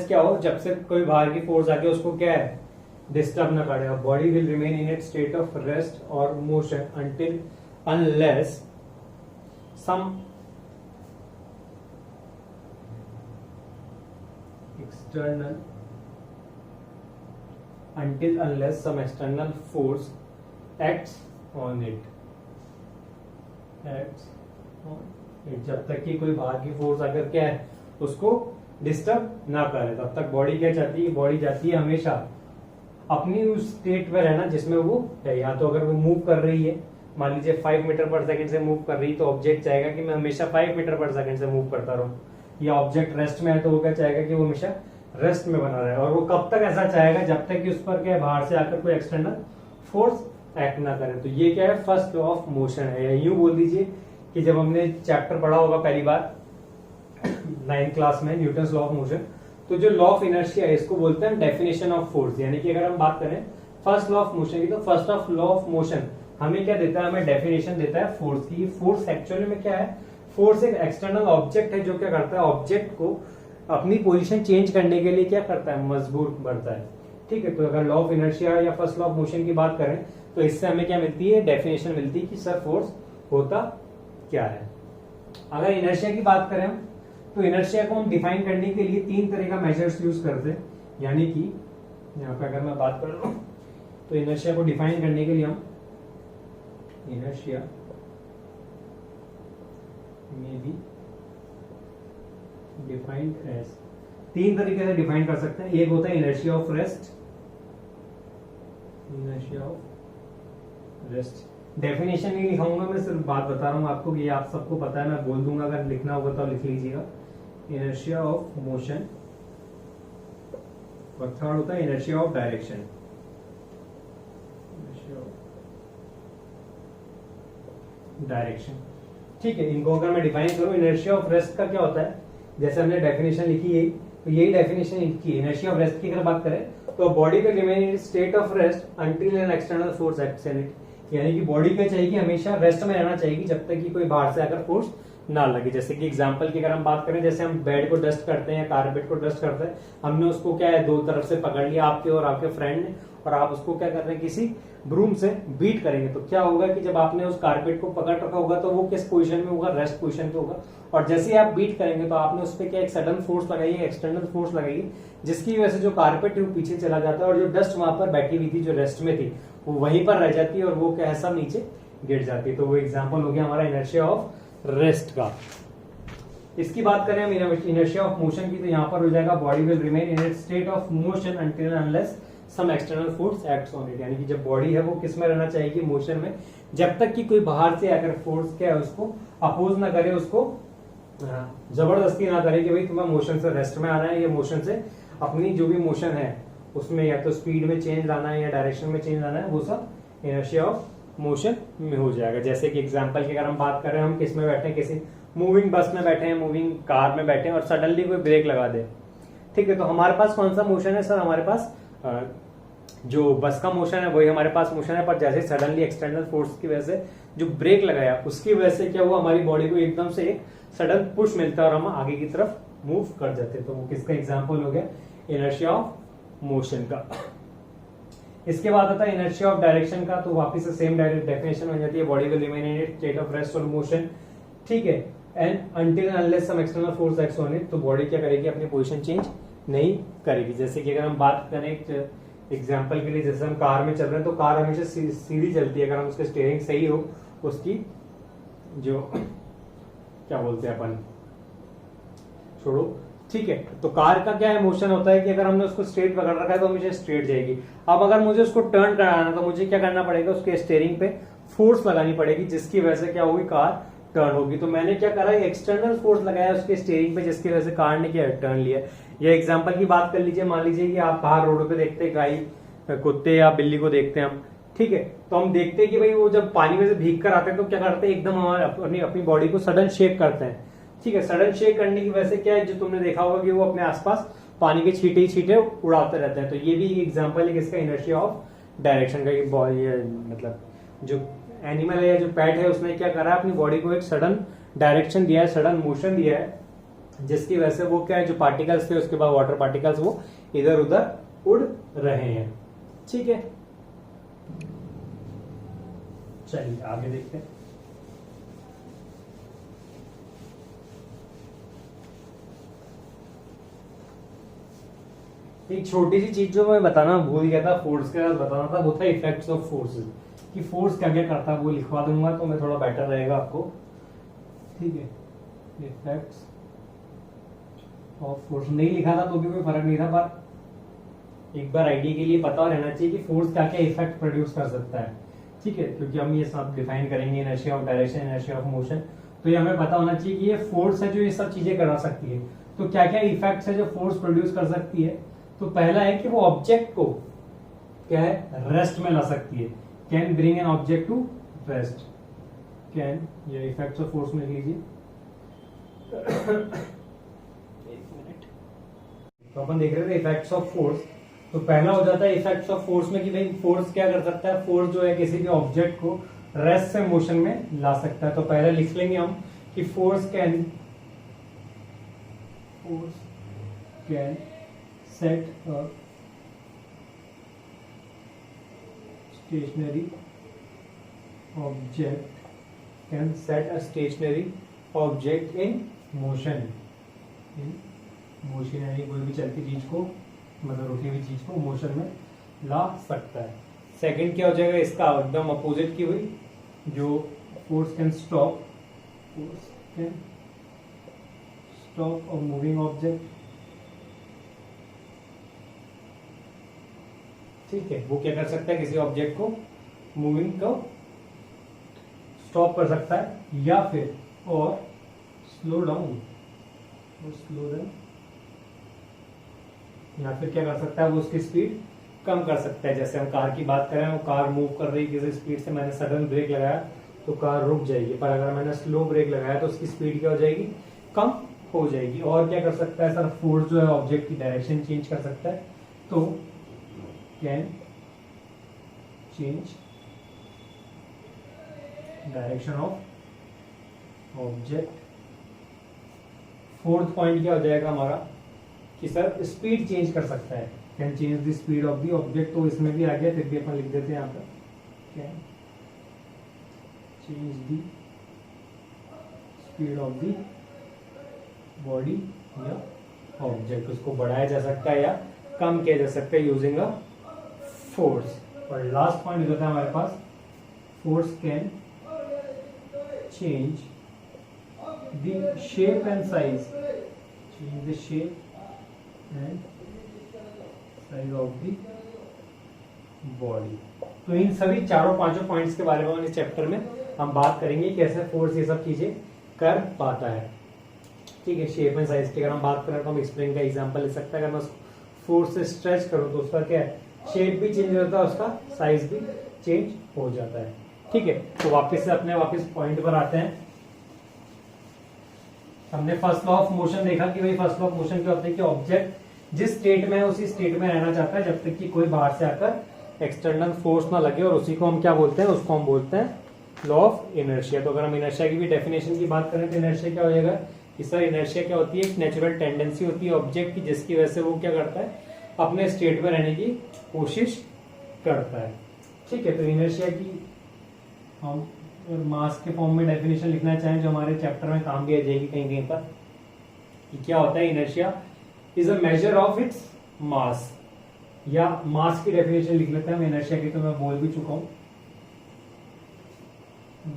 क्या हो, जब से कोई बाहर की फोर्स आके उसको क्या है, डिस्टर्ब ना करे। Body will remain in its state of rest और motion until unless some external force acts on it, जब तक कि कोई बाहर की फोर्स अगर क्या है उसको डिस्टर्ब ना करे, तब तक बॉडी क्या चाहती है, बॉडी चाहती है हमेशा अपनी उस स्टेट में रहना जिसमें वो है। या तो अगर वो मूव कर रही है, मान लीजिए 5 मीटर पर सेकंड से मूव कर रही है, तो ऑब्जेक्ट चाहेगा कि मैं हमेशा 5 मीटर पर सेकंड से मूव करता रहूं। या ऑब्जेक्ट रेस्ट में है तो वो क्या चाहेगा कि वो हमेशा रेस्ट में बना रहे। और वो कब तक ऐसा चाहेगा? जब तक कि उस पर क्या बाहर से आकर कोई एक्सटर्नल फोर्स एक्ट ना करे। तो ये क्या है, फर्स्ट लॉ ऑफ मोशन है। या यूं बोल दीजिए कि जब हमने चैप्टर पढ़ा होगा पहली बार 9th क्लास में न्यूटन्स लॉ ऑफ मोशन, तो जो लॉ ऑफ इनर्शिया है इसको बोलते हैं डेफिनेशन ऑफ फोर्स। यानी कि अगर हम बात करें फर्स्ट लॉ ऑफ मोशन की, तो first of law of motion हमें क्या देता है, हमें डेफिनेशन देता है फोर्स की। फोर्स एक्चुअली में क्या है, फोर्स एक एक्सटर्नल ऑब्जेक्ट है जो क्या करता है, ऑब्जेक्ट को अपनी पोजीशन चेंज करने के लिए क्या करता है, मजबूर करता है, ठीक है। तो अगर लॉ ऑफ इनर्शिया या फर्स्ट लॉ ऑफ मोशन की बात करें तो इससे हमें क्या मिलती है, डेफिनेशन मिलती है कि सर फोर्स होता क्या है। अगर इनर्शिया की बात करें तो इनर्शिया को हम डिफाइन करने के लिए 3 तरह का मेजर्स यूज करते हैं। यानी कि यहाँ पे अगर मैं बात कर रहा हूं तो इनर्शिया को डिफाइन करने के लिए हम इनर्शिया में भी डिफाइंड एज 3 तरीके से डिफाइन कर सकते हैं। एक होता है इनर्शिया ऑफ रेस्ट, डेफिनेशन नहीं लिखाऊंगा मैं, सिर्फ बात बता रहा हूं आपको कि आप सबको पता है, मैं बोल दूंगा, अगर लिखना होगा तो लिख लीजिएगा। इनर्शिया ऑफ मोशन और थर्ड होता है इनर्शिया ऑफ डायरेक्शन। ठीक है, इनको अगर मैं डिफाइन करूं, इनर्शिया ऑफ रेस्ट का क्या होता है, जैसे हमने डेफिनेशन लिखी है तो यही डेफिनेशन लिखी है। इनर्शिया ऑफ रेस्ट की अगर बात करें तो body will remain in state of rest until an external force acts in it. यानी कि बॉडी क्या चाहिए, हमेशा रेस्ट में रहना चाहिए जब तक कि कोई बाहर से आकर फोर्स ना लगे। जैसे कि एग्जांपल की अगर हम बात करें, जैसे हम बेड को डस्ट करते हैं, कारपेट को डस्ट करते हैं, हमने उसको क्या है दो तरफ से पकड़ लिया, आपके और आपके फ्रेंड ने, और आप उसको क्या कर रहे हैं किसी ब्रूम से बीट करेंगे, तो क्या होगा कि जब आपने उस कारपेट को पकड़ रखा होगा तो वो किस पोजीशन में होगा, रेस्ट पोजीशन पे होगा, और जैसे ही आप बीट करेंगे तो आपने उस पर क्या एक सडन फोर्स लगाई है, एक्सटर्नल फोर्स लगाई, जिसकी वजह से जो कारपेट है वो पीछे चला जाता है और जो डस्ट वहां पर बैठी हुई थी जो रेस्ट में थी वो वहीं पर रह जाती है और वो क्या है सब नीचे गिर जाती है। तो वो एग्जाम्पल हो गया हमारा इनर्शिया ऑफ रेस्ट का। इसकी बात करें हम इनर्शिया ऑफ मोशन की, तो यहाँ पर हो जाएगा body will remain in its state of motion until unless some external force acts on it, यानी कि जब बॉडी है वो किस में रहना चाहिए, मोशन में, जब तक कि कोई बाहर से आकर फोर्स क्या है उसको अपोज ना करे, उसको जबरदस्ती ना करे कि भाई तुम्हें मोशन से रेस्ट में आना है या मोशन से अपनी जो भी मोशन है उसमें या तो स्पीड में चेंज लाना है या डायरेक्शन में चेंज लाना है, वो सब इनर्शिया ऑफ मोशन में हो जाएगा। जैसे कि एग्जांपल की अगर हम बात करें, हम किस में बैठे हैं, किसी मूविंग बस में बैठे हैं, मूविंग कार में बैठे हैं और सडनली कोई ब्रेक लगा दे, ठीक है, तो हमारे पास कौन सा मोशन है सर, हमारे पास जो बस का मोशन है वही हमारे पास मोशन है, पर जैसे सडनली एक्सटर्नल फोर्स की वजह से जो ब्रेक लगाया उसकी वजह से क्या हुआ, हमारी बॉडी को एकदम से एक सडन पुश मिलता है और हम आगे की तरफ मूव कर जाते हैं। तो वो किसका एग्जांपल हो गया, इनर्शिया ऑफ मोशन का। इसके बाद आता है इनर्शिया ऑफ डायरेक्शन का, तो वापस से सेम डेफिनेशन हो जाती है, body will remain in it state of rest और मोशन, ठीक है, and until unless some external force acts on it, तो बॉडी क्या करेगी, अपनी पोजीशन चेंज नहीं करेगी। जैसे कि अगर हम बात करें एग्जाम्पल के लिए, जैसे हम कार में चल रहे हैं तो कार हमेशा सीधी चलती है, अगर हम उसके स्टीयरिंग सही हो, उसकी जो क्या बोलते हैं अपन, छोड़ो, ठीक है, तो कार का क्या है मोशन होता है कि अगर हमने उसको स्ट्रेट पकड़ रखा है तो हमेशा स्ट्रेट जाएगी। अब अगर मुझे उसको टर्न कराना तो मुझे क्या करना पड़ेगा, उसके स्टीयरिंग पे फोर्स लगानी पड़ेगी, जिसकी वजह से क्या होगी, कार टर्न होगी। तो मैंने क्या करा, एक्सटर्नल फोर्स लगाया उसके स्टीयरिंग पे, जिसकी वजह से कार ने क्या टर्न लिया। या एग्जांपल की बात कर लीजिए, मान लीजिए कि आप बाहर रोड पे देखते हैं गाय, कुत्ते या बिल्ली को देखते हैं हम, ठीक है, तो हम देखते हैं कि भाई वो जब पानी में से भीग कर आते हैं तो क्या करते हैं, एकदम हमारे अपनी बॉडी को सडन शेक करते हैं, ठीक है, सडन शेक करने की वजह से क्या है, जो तुमने देखा होगा कि वो अपने आसपास पानी के छींटे ही छींटे उड़ाते रहते हैं। तो ये भी एग्जांपल है किसका, इनर्शिया ऑफ डायरेक्शन का। ये मतलब जो एनिमल है या जो पेट है उसने क्या करा, अपनी बॉडी को एक सडन डायरेक्शन दिया है, सडन मोशन दिया है, जिसकी वजह से वो क्या है, जो पार्टिकल्स थे उसके बाद वाटर पार्टिकल्स वो इधर उधर उड़ रहे हैं, ठीक है। चलिए आगे देखते हैं। एक छोटी सी चीज जो मैं बताना भूल गया था, फोर्स के साथ बताना था, वो था इफेक्ट्स ऑफ फोर्सेस, कि फोर्स क्या क्या करता है, वो लिखवा दूंगा तो मैं थोड़ा बेटर रहेगा आपको, ठीक है। इफेक्ट्स ऑफ फोर्स नहीं लिखा था तो भी कोई फर्क नहीं था, पर एक बार आइडिया के लिए पता रहना चाहिए कि फोर्स क्या क्या इफेक्ट प्रोड्यूस कर सकता है, ठीक है, क्योंकि हम ये सब डिफाइन करेंगे, inertia of direction, inertia of motion, तो ये हमें पता होना चाहिए कि ये फोर्स है जो ये सब चीजें करा सकती है। तो क्या क्या इफेक्ट्स है जो फोर्स प्रोड्यूस कर सकती है, तो पहला है कि वो ऑब्जेक्ट को क्या है, रेस्ट में ला सकती है, can bring an object to rest, can, ये इफेक्ट्स ऑफ फोर्स में लीजिए। एक मिनट, तो अपन देख रहे थे इफेक्ट्स ऑफ फोर्स, तो पहला हो जाता है इफेक्ट्स ऑफ फोर्स में कि भाई फोर्स क्या कर सकता है, फोर्स जो है किसी भी ऑब्जेक्ट को रेस्ट से मोशन में ला सकता है। तो पहले लिख लेंगे हम कि force can set a stationary object in motion, यानी कोई भी चलती चीज को, मतलब रुकी हुई चीज को मोशन में ला सकता है। सेकंड क्या हो जाएगा इसका, एकदम अपोजिट की हुई, जो force can stop a moving object, ठीक है, वो क्या कर सकता है, किसी ऑब्जेक्ट को मूविंग को स्टॉप कर सकता है, या फिर और स्लो डाउन, या फिर क्या कर सकता है, वो उसकी स्पीड कम कर सकता है। जैसे हम कार की बात करें, वो कार मूव कर रही है किसी स्पीड से, मैंने सडन ब्रेक लगाया तो कार रुक जाएगी, पर अगर मैंने स्लो ब्रेक लगाया तो उसकी स्पीड क्या हो जाएगी, कम हो जाएगी। और क्या कर सकता है सर, फोर्स जो है ऑब्जेक्ट की डायरेक्शन चेंज कर सकता है, तो can change direction of object fourth point क्या हो जाएगा हमारा कि सर स्पीड चेंज कर सकता है, can change the speed of the object. तो इसमें भी आ गया, फिर भी अपन लिख देते हैं यहाँ पर can change the speed of the body या ऑब्जेक्ट। उसको बढ़ाया जा सकता है या कम किया जा सकता है यूजिंग अ फोर्स। और लास्ट पॉइंट हो जाता है हमारे पास force can change the shape and size, change the shape and size of the body. तो इन सभी चारों पांचों पॉइंट्स के बारे में इस चैप्टर में हम बात करेंगे कैसे फोर्स ये सब चीजें कर पाता है। ठीक है, शेप एंड साइज की अगर हम बात करें तो हम स्प्रिंग का एग्जांपल ले सकते हैं। अगर मैं फोर्स से स्ट्रेच करूं तो उसका क्या है, शेप भी चेंज हो जाता है, उसका साइज भी चेंज हो जाता है। ठीक है, तो वापस पॉइंट पर आते हैं। हमने फर्स्ट लॉ ऑफ मोशन देखा कि भाई फर्स्ट लॉ ऑफ मोशन क्या होता है कि ऑब्जेक्ट जिस स्टेट में है उसी स्टेट में रहना चाहता है जब तक कि कोई बाहर से आकर एक्सटर्नल फोर्स ना लगे, और उसी को हम क्या बोलते हैं, उसको हम बोलते हैं लॉ ऑफ इनर्शिया। तो अगर हम इनर्शिया की भी डेफिनेशन की बात करें तो इनर्शिया क्या हो जाएगा, इस तरह इनर्शिया क्या होती है, एक नेचुरल टेंडेंसी होती है ऑब्जेक्ट की जिसकी वजह से वो क्या करता है, अपने स्टेट में रहने की कोशिश करता है। ठीक है, तो इनर्शिया की हम मास के फॉर्म में डेफिनेशन लिखना चाहें जो हमारे चैप्टर में काम भी आ जाएगी कहीं कहीं पर, कि क्या होता है inertia is a measure of its mass, या मास की डेफिनेशन लिख लेते हैं हम इनर्शिया की, तो मैं बोल भी चुका हूं।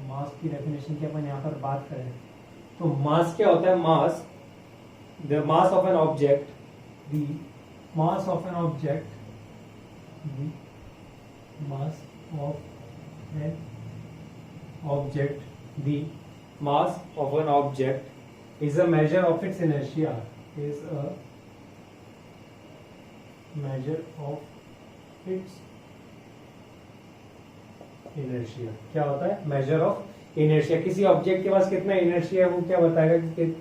मास की डेफिनेशन की अपन यहाँ पर बात करें तो मास क्या होता है, mass the mass of an object, the mass of an object, the mass of an object, the mass of an object is a measure of its inertia, is a measure of its inertia। क्या होता है, measure of inertia। किसी object के पास कितना inertia है वो क्या बताएगा कि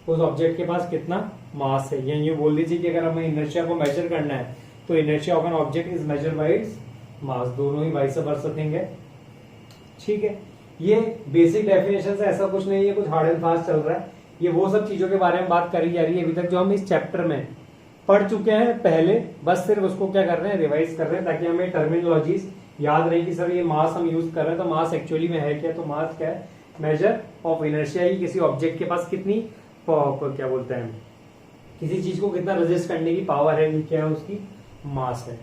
उस ऑब्जेक्ट के पास कितना मास है। या यूं बोल दीजिए कि अगर हमें इनर्शिया को मेजर करना है तो inertia of an object is measure by its mass, दोनों ही वाइस वर्सा थिंग है। ठीक है, ये बेसिक डेफिनेशन है, ऐसा कुछ नहीं है कुछ हार्ड एंड फास्ट चल रहा है। ये वो सब चीजों के बारे में बात करी जा रही है अभी तक जो हम इस चैप्टर में पढ़ चुके हैं पहले, बस सिर्फ उसको क्या कर रहे हैं, रिवाइज कर रहे हैं ताकि हमें टर्मिनोलॉजीज याद रहे कि सर ये मास हम यूज कर रहे हैं तो मास एक्चुअली में है क्या। तो मास क्या है, मेजर ऑफ इनर्शिया ही किसी ऑब्जेक्ट के पास कितनी क्या बोलते हैं, किसी चीज को कितना रेजिस्ट करने की पावर है, ये क्या है उसकी मास है।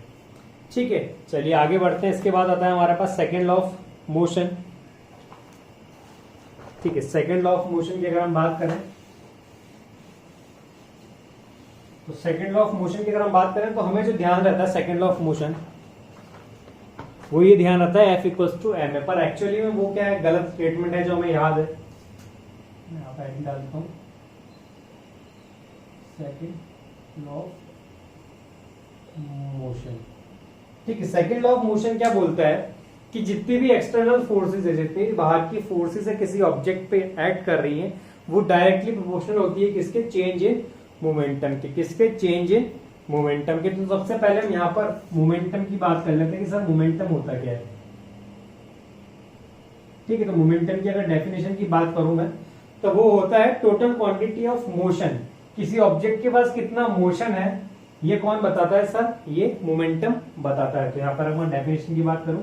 ठीक है, चलिए आगे बढ़ते हैं। इसके बाद आता है हमारे पास सेकेंड लॉ ऑफ मोशन। ठीक है, सेकेंड लॉ ऑफ मोशन की अगर हम बात करें तो सेकेंड लॉ ऑफ मोशन की अगर हम बात करें तो हमें जो ध्यान रहता है सेकेंड लॉ ऑफ मोशन वो ये ध्यान रहता है F=ma, पर एक्चुअली में वो क्या है, गलत स्टेटमेंट है जो हमें याद है। मैं यहाँ पे डाल देता हूं, सेकेंड लॉ ऑफ मोशन। ठीक है, सेकेंड लॉ ऑफ मोशन क्या बोलता है कि जितनी भी एक्सटर्नल फोर्सेस है, जितनी भी बाहर की फोर्सेस है किसी ऑब्जेक्ट पे एक्ट कर रही हैं वो डायरेक्टली प्रोपोर्शनल होती है किसके, चेंज इन मोमेंटम के, किसके, चेंज इन मोमेंटम के। तो सबसे पहले हम यहाँ पर मोमेंटम की बात कर लेते हैं कि सर मोमेंटम होता क्या है। ठीक है, तो मोमेंटम की अगर डेफिनेशन की बात करूं मैं तो वो होता है टोटल क्वांटिटी ऑफ मोशन, किसी ऑब्जेक्ट के पास कितना मोशन है ये कौन बताता है सर, ये मोमेंटम बताता है। तो यहाँ पर अगर मैं डेफिनेशन की बात करूं,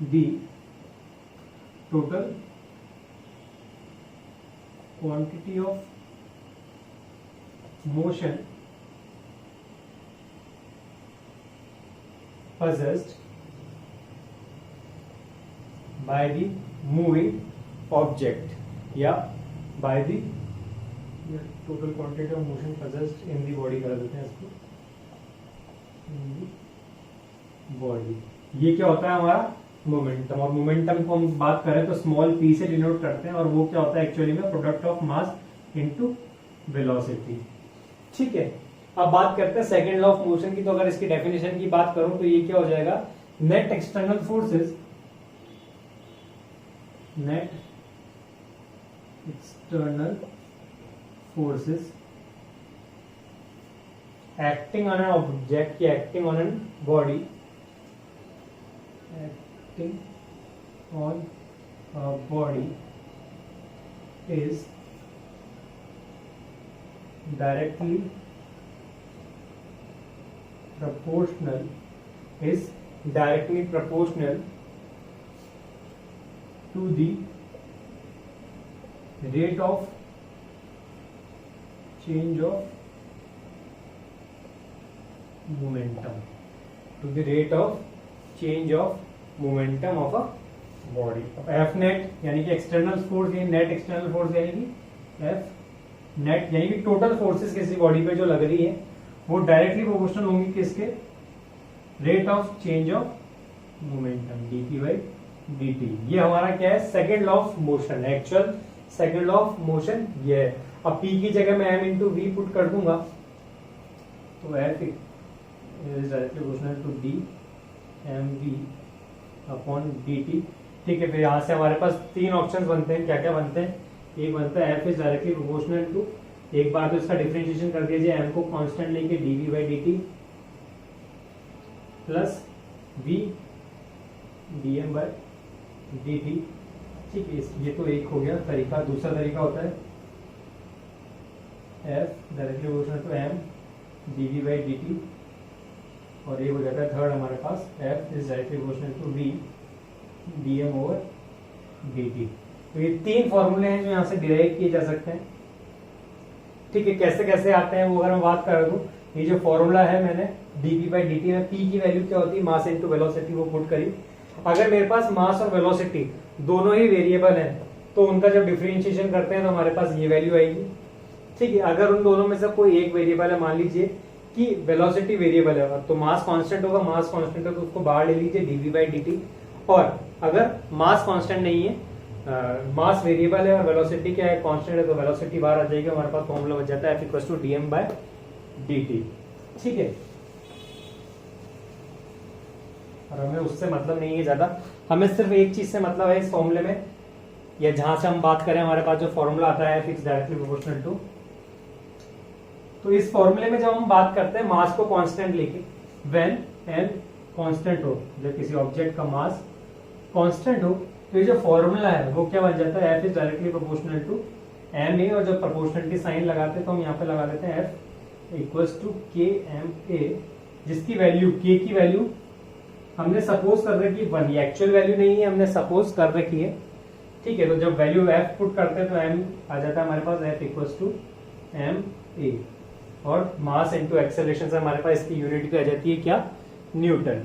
the total quantity of motion possessed by the moving object, या by the total quantity of motion possessed in the body कर देते हैं इसको, in the body। ये क्या होता है हमारा मोमेंटम। और मोमेंटम को हम बात करें तो स्मॉल p से डिनोट करते हैं और वो क्या होता है एक्चुअली में product of mass into velocity. ठीक है, अब बात करते हैं सेकंड लॉ ऑफ मोशन की। तो अगर इसकी डेफिनेशन की बात करूं तो ये क्या हो जाएगा, net external forces, net external forces acting on an object या acting on an body, acting on a body is directly proportional is directly proportional to the rate of change of momentum, to the rate of change of momentum of a body. F net यानी कि external force, यानी net external force यानी कि F net यानी कि total forces किसी body पे जो लग रही है वो डायरेक्टली प्रोपोर्शनल होंगी किसके, rate of change of momentum dt by dt। ये हमारा क्या है, second law of motion, actual second law of motion ये है। अब p की जगह मैं m इंटू वी पुट कर दूंगा तो f is directly proportional to d mv upon dt। ठीक है, फिर यहां से हमारे पास तीन ऑप्शंस बनते हैं। क्या क्या बनते हैं, एक बनता है f is directly proportional to, एक बार तो इसका डिफरेंशिएशन कर दीजिए, m को कांस्टेंट लेके dv by dt plus v dm by dt। ठीक है, ये तो एक हो गया तरीका। दूसरा तरीका होता है f directly proportional to m dv by dt, और ये हो जाता है थर्ड हमारे पास f is directly proportional to v dm over dt। तो ये तीन फॉर्मूले हैं जो यहाँ से डिराइव किए जा सकते हैं। ठीक है, कैसे कैसे आते हैं वो अगर मैं बात कर दूं, ये जो फॉर्मूला है मैंने dv बाई dt में p की वैल्यू क्या होती है, मास इनटू वेलोसिटी, वो पुट करी। अगर मेरे पास मास और वेलोसिटी दोनों ही वेरिएबल हैं तो उनका जब डिफरेंशिएशन करते हैं तो हमारे पास ये वैल्यू आएगी। ठीक है, अगर उन दोनों में से कोई एक वेरिएबल है, मान लीजिए कि वेलोसिटी वेरिएबल है तो मास कांस्टेंट होगा, मास कांस्टेंट है तो उसको बाहर ले लीजिए dv बाई dt। और अगर मास कांस्टेंट नहीं है, मास वेरिएबल है और वेलोसिटी क्या है, कांस्टेंट है, तो वेलोसिटी बाहर आ जाएगी, हमारे पास फॉर्मूला बच जाता है f equals to dm by dt। ठीक है, और हमें उससे मतलब नहीं है ज्यादा, हमें सिर्फ एक चीज से मतलब है इस फॉर्मूले में, या जहां से हम बात करें हमारे पास जो फॉर्मूला आता है f is directly proportional to. तो इस फॉर्मूले में जब हम बात करते हैं मास को कांस्टेंट लेके, व्हेन m कांस्टेंट हो, जब किसी ऑब्जेक्ट का मास कांस्टेंट हो, तो ये जो फॉर्मूला है वो क्या बन जाता है, f is directly proportional to ma, और जब प्रोपोर्शनलिटी साइन लगाते हैं तो हम यहाँ पे लगा देते हैं f इक्वल्स टू kma, जिसकी वैल्यू k की वैल्यू हमने सपोज कर रखी है 1, ये एक्चुअल वैल्यू नहीं है, हमने सपोज कर रखी है। ठीक है, तो जब वैल्यू f पुट करते हैं तो m आ जाता है हमारे पास f इक्वल्स टू ma, और मास इनटू एक्सेलरेशन से हमारे पास इसकी यूनिट आ जाती है क्या, न्यूटन।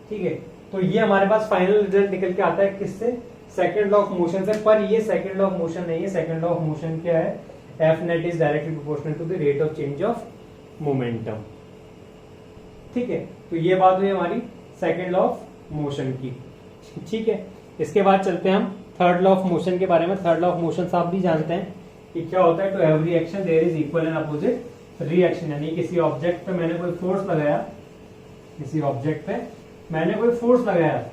ठीक है, तो ये हमारे पास फाइनल रिजल्ट निकल के आता है किससे, सेकंड लॉ ऑफ मोशन से। पर ये सेकंड लॉ ऑफ मोशन नहीं है, सेकंड लॉ ऑफ मोशन क्या है, F net is directly proportional to the rate of change of momentum. ठीक है, तो ये बात हुई हमारी सेकंड लॉ ऑफ मोशन की। ठीक है, इसके बाद चलते हैं हम थर्ड लॉ ऑफ मोशन के बारे में। थर्ड लॉ ऑफ मोशन आप भी जानते हैं कि क्या होता है, to every action there is equal and opposite reaction. यानी किसी ऑब्जेक्ट पे मैंने कोई फोर्स लगाया, किसी ऑब्जेक्ट पे मैंने कोई फोर्स लगाया,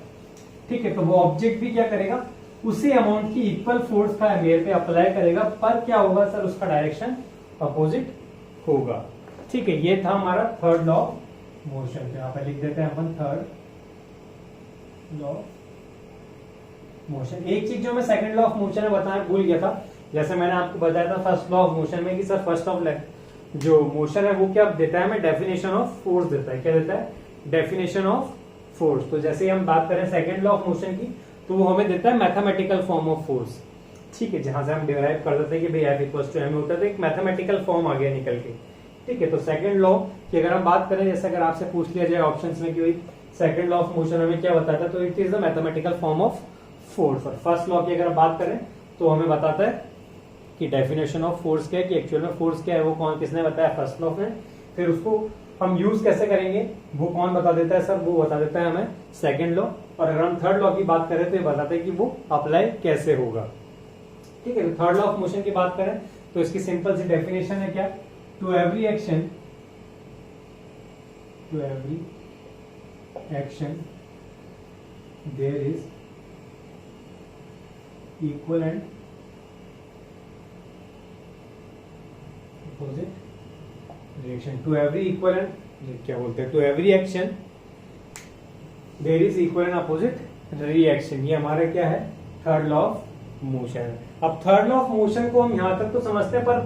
ठीक है, तो वो ऑब्जेक्ट भी क्या करेगा, उसी अमाउंट की इक्वल फोर्स का मेरे पे अप्लाई करेगा, पर क्या होगा सर, उसका डायरेक्शन अपोजिट होगा। ठीक है, ये था हमारा थर्ड लॉ ऑफ मोशन। यहाँ पे लिख देते हैं अपन थर्ड लॉ ऑफ मोशन। एक चीज जो मैं सेकंड लॉ ऑफ मोशन में बताना भूल गया था, जैसे मैंने आपको बताया था फर्स्ट लॉ ऑफ मोशन में कि सर फर्स्ट ऑफ जो मोशन है वो क्या देता है, हमें डेफिनेशन ऑफ फोर्स देता है। क्या देता है, डेफिनेशन ऑफ फोर्स। तो जैसे हम बात करें सेकंड लॉ ऑफ मोशन की, तो वो हमें देता है मैथमेटिकल फॉर्म ऑफ फोर्स। ठीक है, जहां से हम डिराइव कर देते हैं कि भाई F इक्वल्स टू m होता है, तो एक मैथमेटिकल फॉर्म आ गया निकल के। ठीक है, तो सेकंड लॉ की अगर हम बात करें, जैसे अगर आपसे पूछ लिया जाए ऑप्शंस में कि भाई सेकंड लॉ ऑफ मोशन हमें क्या बताता है, तो it is the mathematical form of force. और फर्स्ट लॉ की अगर बात करें तो हमें बताता है कि डेफिनेशन ऑफ फोर्स क्या है, कि एक्चुअल में फोर्स क्या है, वो कौन किसने बताया, फर्स्ट लॉ में। फिर उसको हम यूज कैसे करेंगे वो कौन बता देता है सर, वो बता देता है हमें सेकंड लॉ। और अगर हम थर्ड लॉ की बात करें तो ये बताते हैं कि वो अप्लाई कैसे होगा। ठीक है, तो थर्ड लॉ ऑफ मोशन की बात करें तो इसकी सिंपल सी डेफिनेशन है क्या, to every action there is equal and opposite reaction. To every equal and क्या बोलते हैं, to every action there is equal and opposite reaction. ये हमारा क्या है, थर्ड लॉ ऑफ मोशन। अब थर्ड लॉ ऑफ मोशन को हम यहां तक तो समझते हैं, पर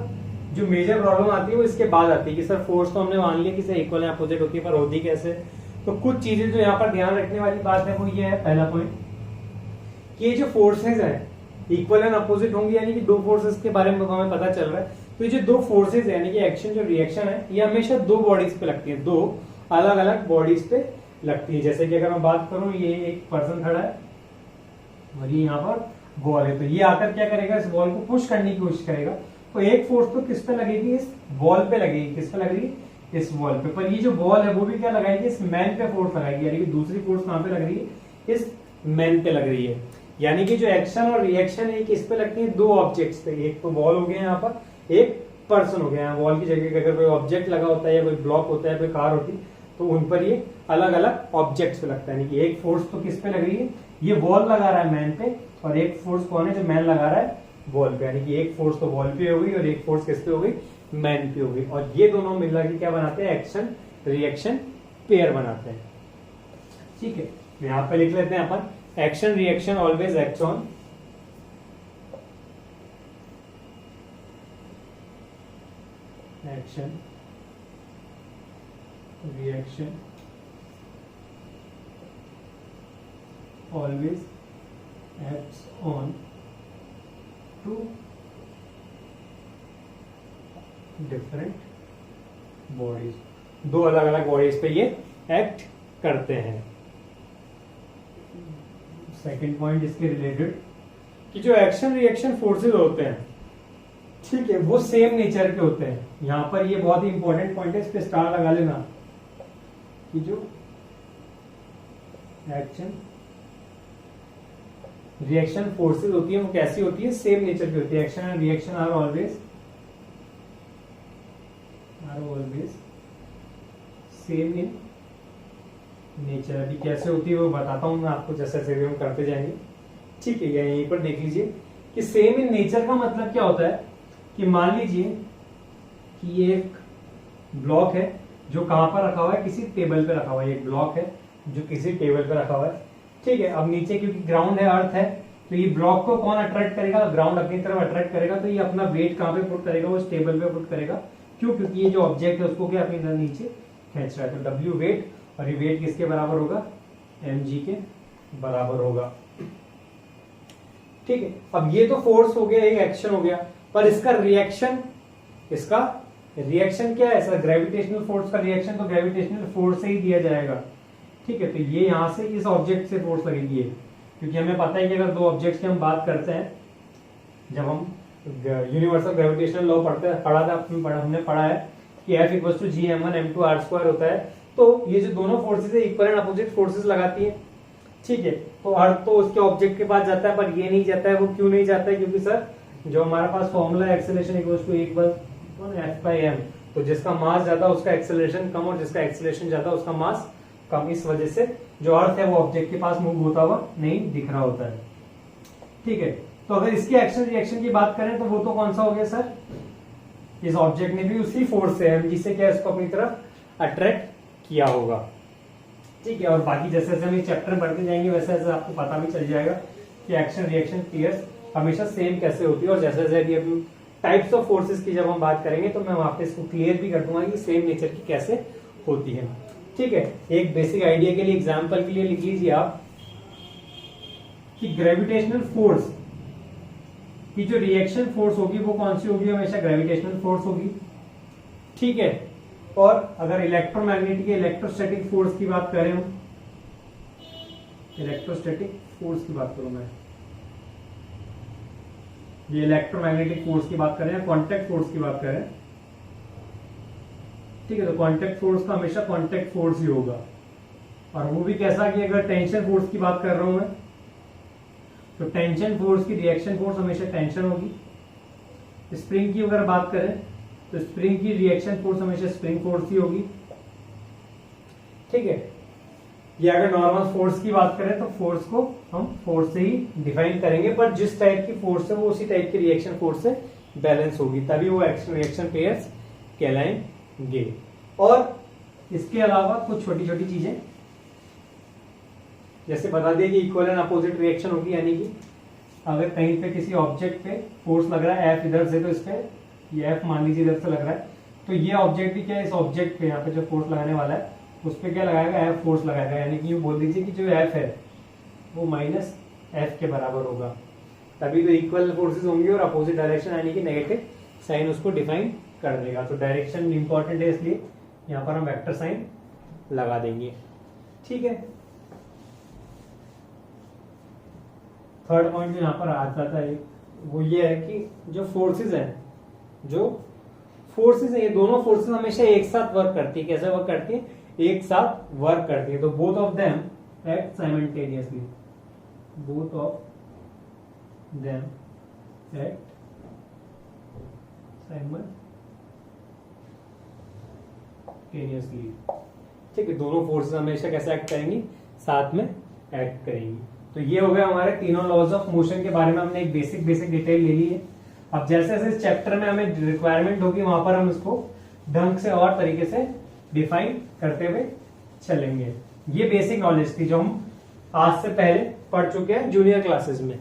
जो मेजर प्रॉब्लम आती है वो इसके बाद आती है कि सर फोर्स तो हमने मान लिया कि सर इक्वल एंड अपोजिट होती है, पर होती कैसे। तो कुछ चीजें जो यहाँ पर ध्यान रखने वाली बात है वो ये है, पहला पॉइंट कि ये जो फोर्सेज है इक्वल एंड अपोजिट होंगी, यानी कि दो फोर्सेज के बारे में हमें पता चल रहा है। तो ये जो दो फोर्सेज है यानी कि एक्शन जो रिएक्शन है ये हमेशा दो बॉडीज पे लगती है, दो अलग अलग बॉडीज पे लगती है। जैसे कि अगर मैं बात करूं, ये एक पर्सन खड़ा है और ये यहाँ पर बॉल है, तो ये आकर क्या करेगा, इस बॉल को पुश करने की कोशिश करेगा। तो एक फोर्स तो किस पे लगेगी, इस बॉल पे लगेगी। किस पे लगेगी, इस बॉल पे। पर ये जो बॉल है वो भी क्या लगाएगी, इस मैन पे फोर्स लगाएगी, यानी कि दूसरी फोर्स कहां पे लग रही है, इस मैन पे लग रही है। यानी कि जो एक्शन और रिएक्शन है किस पे लगती है, दो ऑब्जेक्ट्स पे। एक तो बॉल हो गया यहाँ पर, एक पर्सन हो गया। बॉल की जगह अगर कोई ऑब्जेक्ट लगा होता है या कोई ब्लॉक होता है, कोई कार होती, तो उन पर ये अलग अलग ऑब्जेक्ट्स पे लगता है। यानी कि एक फोर्स तो किस पे लग रही है, ये बॉल लगा रहा है मैन पे, और एक फोर्स कौन है, जो मैन लगा रहा है बॉल पे। यानी कि एक फोर्स तो बॉल पे हो गई और एक फोर्स किस पे हो गई, मैन पे हो गई। और ये दोनों मिलकर के क्या बनाते हैं, एक्शन रिएक्शन पेयर बनाते हैं। ठीक है, यहां पे लिख लेते हैं अपन, action reaction always acts on action reaction always acts on two different bodies, दो अलग अलग बॉडीज पे ये एक्ट करते हैं। सेकंड पॉइंट इसके रिलेटेड कि जो एक्शन रिएक्शन फोर्सेस होते हैं, ठीक है, वो सेम नेचर के होते हैं। यहां पर ये बहुत ही इंपॉर्टेंट पॉइंट है, इस पे स्टार लगा लेना कि जो एक्शन रिएक्शन फोर्सेस होती है वो कैसी होती है, सेम नेचर की होती है। Action and reaction are always same in nature. अभी कैसे होती है वो बताता हूं मैं आपको, जैसे जैसे हम करते जाएंगे। ठीक है, यहीं पर देख लीजिए कि सेम इन नेचर का मतलब क्या होता है कि मान लीजिए कि ये एक ब्लॉक है जो कहां पर रखा हुआ है, किसी टेबल पे रखा हुआ है। एक ब्लॉक है जो किसी टेबल पे रखा हुआ है। ठीक है, अब नीचे क्योंकि ग्राउंड है, अर्थ है, तो ये ब्लॉक को कौन अट्रैक्ट करेगा, ग्राउंड अपनी तरफ अट्रैक्ट करेगा। तो ये अपना वेट कहां पे पुट करेगा, वो टेबल पे पुट करेगा। क्यों, क्योंकि ये जो ऑब्जेक्ट है उसको क्या अपनी तरफ नीचे खींच रहा है। तो डब्ल्यू वेट, और ये वेट किसके बराबर होगा, mg के बराबर होगा। ठीक है, अब ये तो फोर्स हो गया, एक एक्शन हो गया, पर इसका रिएक्शन क्या है, सर ग्रेविटेशनल फोर्स का रिएक्शन तो ग्रेविटेशनल फोर्स से ही दिया जाएगा। ठीक है, तो ये यहां से इस ऑब्जेक्ट से फोर्स लगेगी, क्योंकि हमें पता है कि अगर दो ऑब्जेक्ट्स की हम बात करते हैं, जब हम यूनिवर्सल ग्रेविटेशनल लॉ हमने पढ़ा है कि F equal to ji m1 m2 r² होता है। तो ये जो दोनों फोर्सेज है इक्वल एंड अपोजिट फोर्सेज लगाती है। ठीक है, तो अर्थ तो उसके ऑब्जेक्ट के पास जाता है, पर ये नहीं जाता है। वो क्यों नहीं जाता है, क्योंकि सर जो हमारे पास formula acceleration equal to F/m, तो जिसका मास ज्यादा उसका एक्सेलरेशन कम, और जिसका एक्सेलरेशन ज्यादा उसका मास कम। इस वजह से जो अर्थ है वो ऑब्जेक्ट के पास मूव होता हुआ नहीं दिख रहा होता है। ठीक है, तो अगर इसके एक्शन रिएक्शन की बात करें तो वो तो कौन सा हो गया सर, इस ऑब्जेक्ट ने भी उसी फोर्स से mg से क्या इसको अपनी तरफ अट्रैक्ट किया होगा। ठीक है, और बाकी जैसे जैसे हम इस चैप्टर में बढ़ते जाएंगे वैसे वैसे आपको पता भी चल जाएगा कि एक्शन रिएक्शन पेयर्स हमेशा सेम कैसे होती है। और जैसे जैसे अभी टाइप्स ऑफ फोर्सेस की जब हम बात करेंगे तो मैं वहां पे इसको क्लियर भी कर दूंगा कि सेम नेचर की कैसे होती है। ठीक है, एक बेसिक आइडिया के लिए, एग्जांपल के लिए लिख लीजिए आप कि ग्रेविटेशनल फोर्स की जो रिएक्शन फोर्स होगी वो कौन सी होगी, हमेशा ग्रेविटेशनल फोर्स होगी। ठीक है, और अगर इलेक्ट्रोमैग्नेटिक इलेक्ट्रोस्टैटिक फोर्स की बात करें, इलेक्ट्रोस्टैटिक फोर्स की बात करूं मैं, ये इलेक्ट्रोमैग्नेटिक फोर्स की बात करें या कांटेक्ट फोर्स की बात करें, ठीक है, तो कांटेक्ट फोर्स का हमेशा कांटेक्ट फोर्स ही होगा। और वो भी कैसा कि अगर टेंशन फोर्स की बात कर रहा हूं मैं, तो टेंशन फोर्स की रिएक्शन फोर्स हमेशा टेंशन होगी। स्प्रिंग की अगर बात करें तो स्प्रिंग की रिएक्शन फोर्स हमेशा स्प्रिंग फोर्स ही होगी। ठीक है, ये अगर नॉर्मल फोर्स की बात करें तो फोर्स को हम फोर्स से ही डिफाइन करेंगे, पर जिस टाइप की फोर्स है वो उसी टाइप की रिएक्शन फोर्स से बैलेंस होगी, तभी वो एक्शन रिएक्शन पेयर्स कहलाएंगे। और इसके अलावा कुछ छोटी छोटी चीजें, जैसे बता दिया कि इक्वल एंड अपोजिट रिएक्शन होगी, यानी कि अगर कहीं पे किसी ऑब्जेक्ट पे फोर्स लग रहा है F इधर से, तो इस पे ये एफ मान लीजिए इधर से लग रहा है, तो ये ऑब्जेक्ट भी क्या है, इस ऑब्जेक्ट पे यहाँ पे जो फोर्स लगाने वाला है उस पर क्या लगाएगा, एफ फोर्स लगाएगा। यानी कि ये बोल दीजिए कि जो एफ है वो माइनस एफ के बराबर होगा। तभी तो इक्वल फोर्सेस होंगी और अपोजिट डायरेक्शन यानी कि नेगेटिव साइन उसको डिफाइन कर देगा। तो डायरेक्शन इंपॉर्टेंट है, इसलिए यहाँ पर हम वेक्टर साइन लगा देंगे। ठीक है, थर्ड पॉइंट जो यहाँ पर आ जाता है वो ये है कि जो फोर्सेस हैं, ये दोनों फोर्सेस हमेशा एक साथ वर्क करती है। कैसे वर्क करती है, एक साथ वर्क करती है। तो both of them act simultaneously, both of them act simultaneously. ठीक है, दोनों फोर्सेस हमेशा कैसे एक्ट करेंगी, साथ में एक्ट करेंगी। तो ये हो गया हमारे तीनों लॉज ऑफ मोशन के बारे में हमने एक बेसिक डिटेल ले ली है। अब जैसे जैसे इस चैप्टर में हमें रिक्वायरमेंट होगी वहां पर हम इसको ढंग से और तरीके से डिफाइन करते हुए चलेंगे। ये बेसिक नॉलेज थी जो हम आज से पहले पढ़ चुके हैं जूनियर क्लासेस में।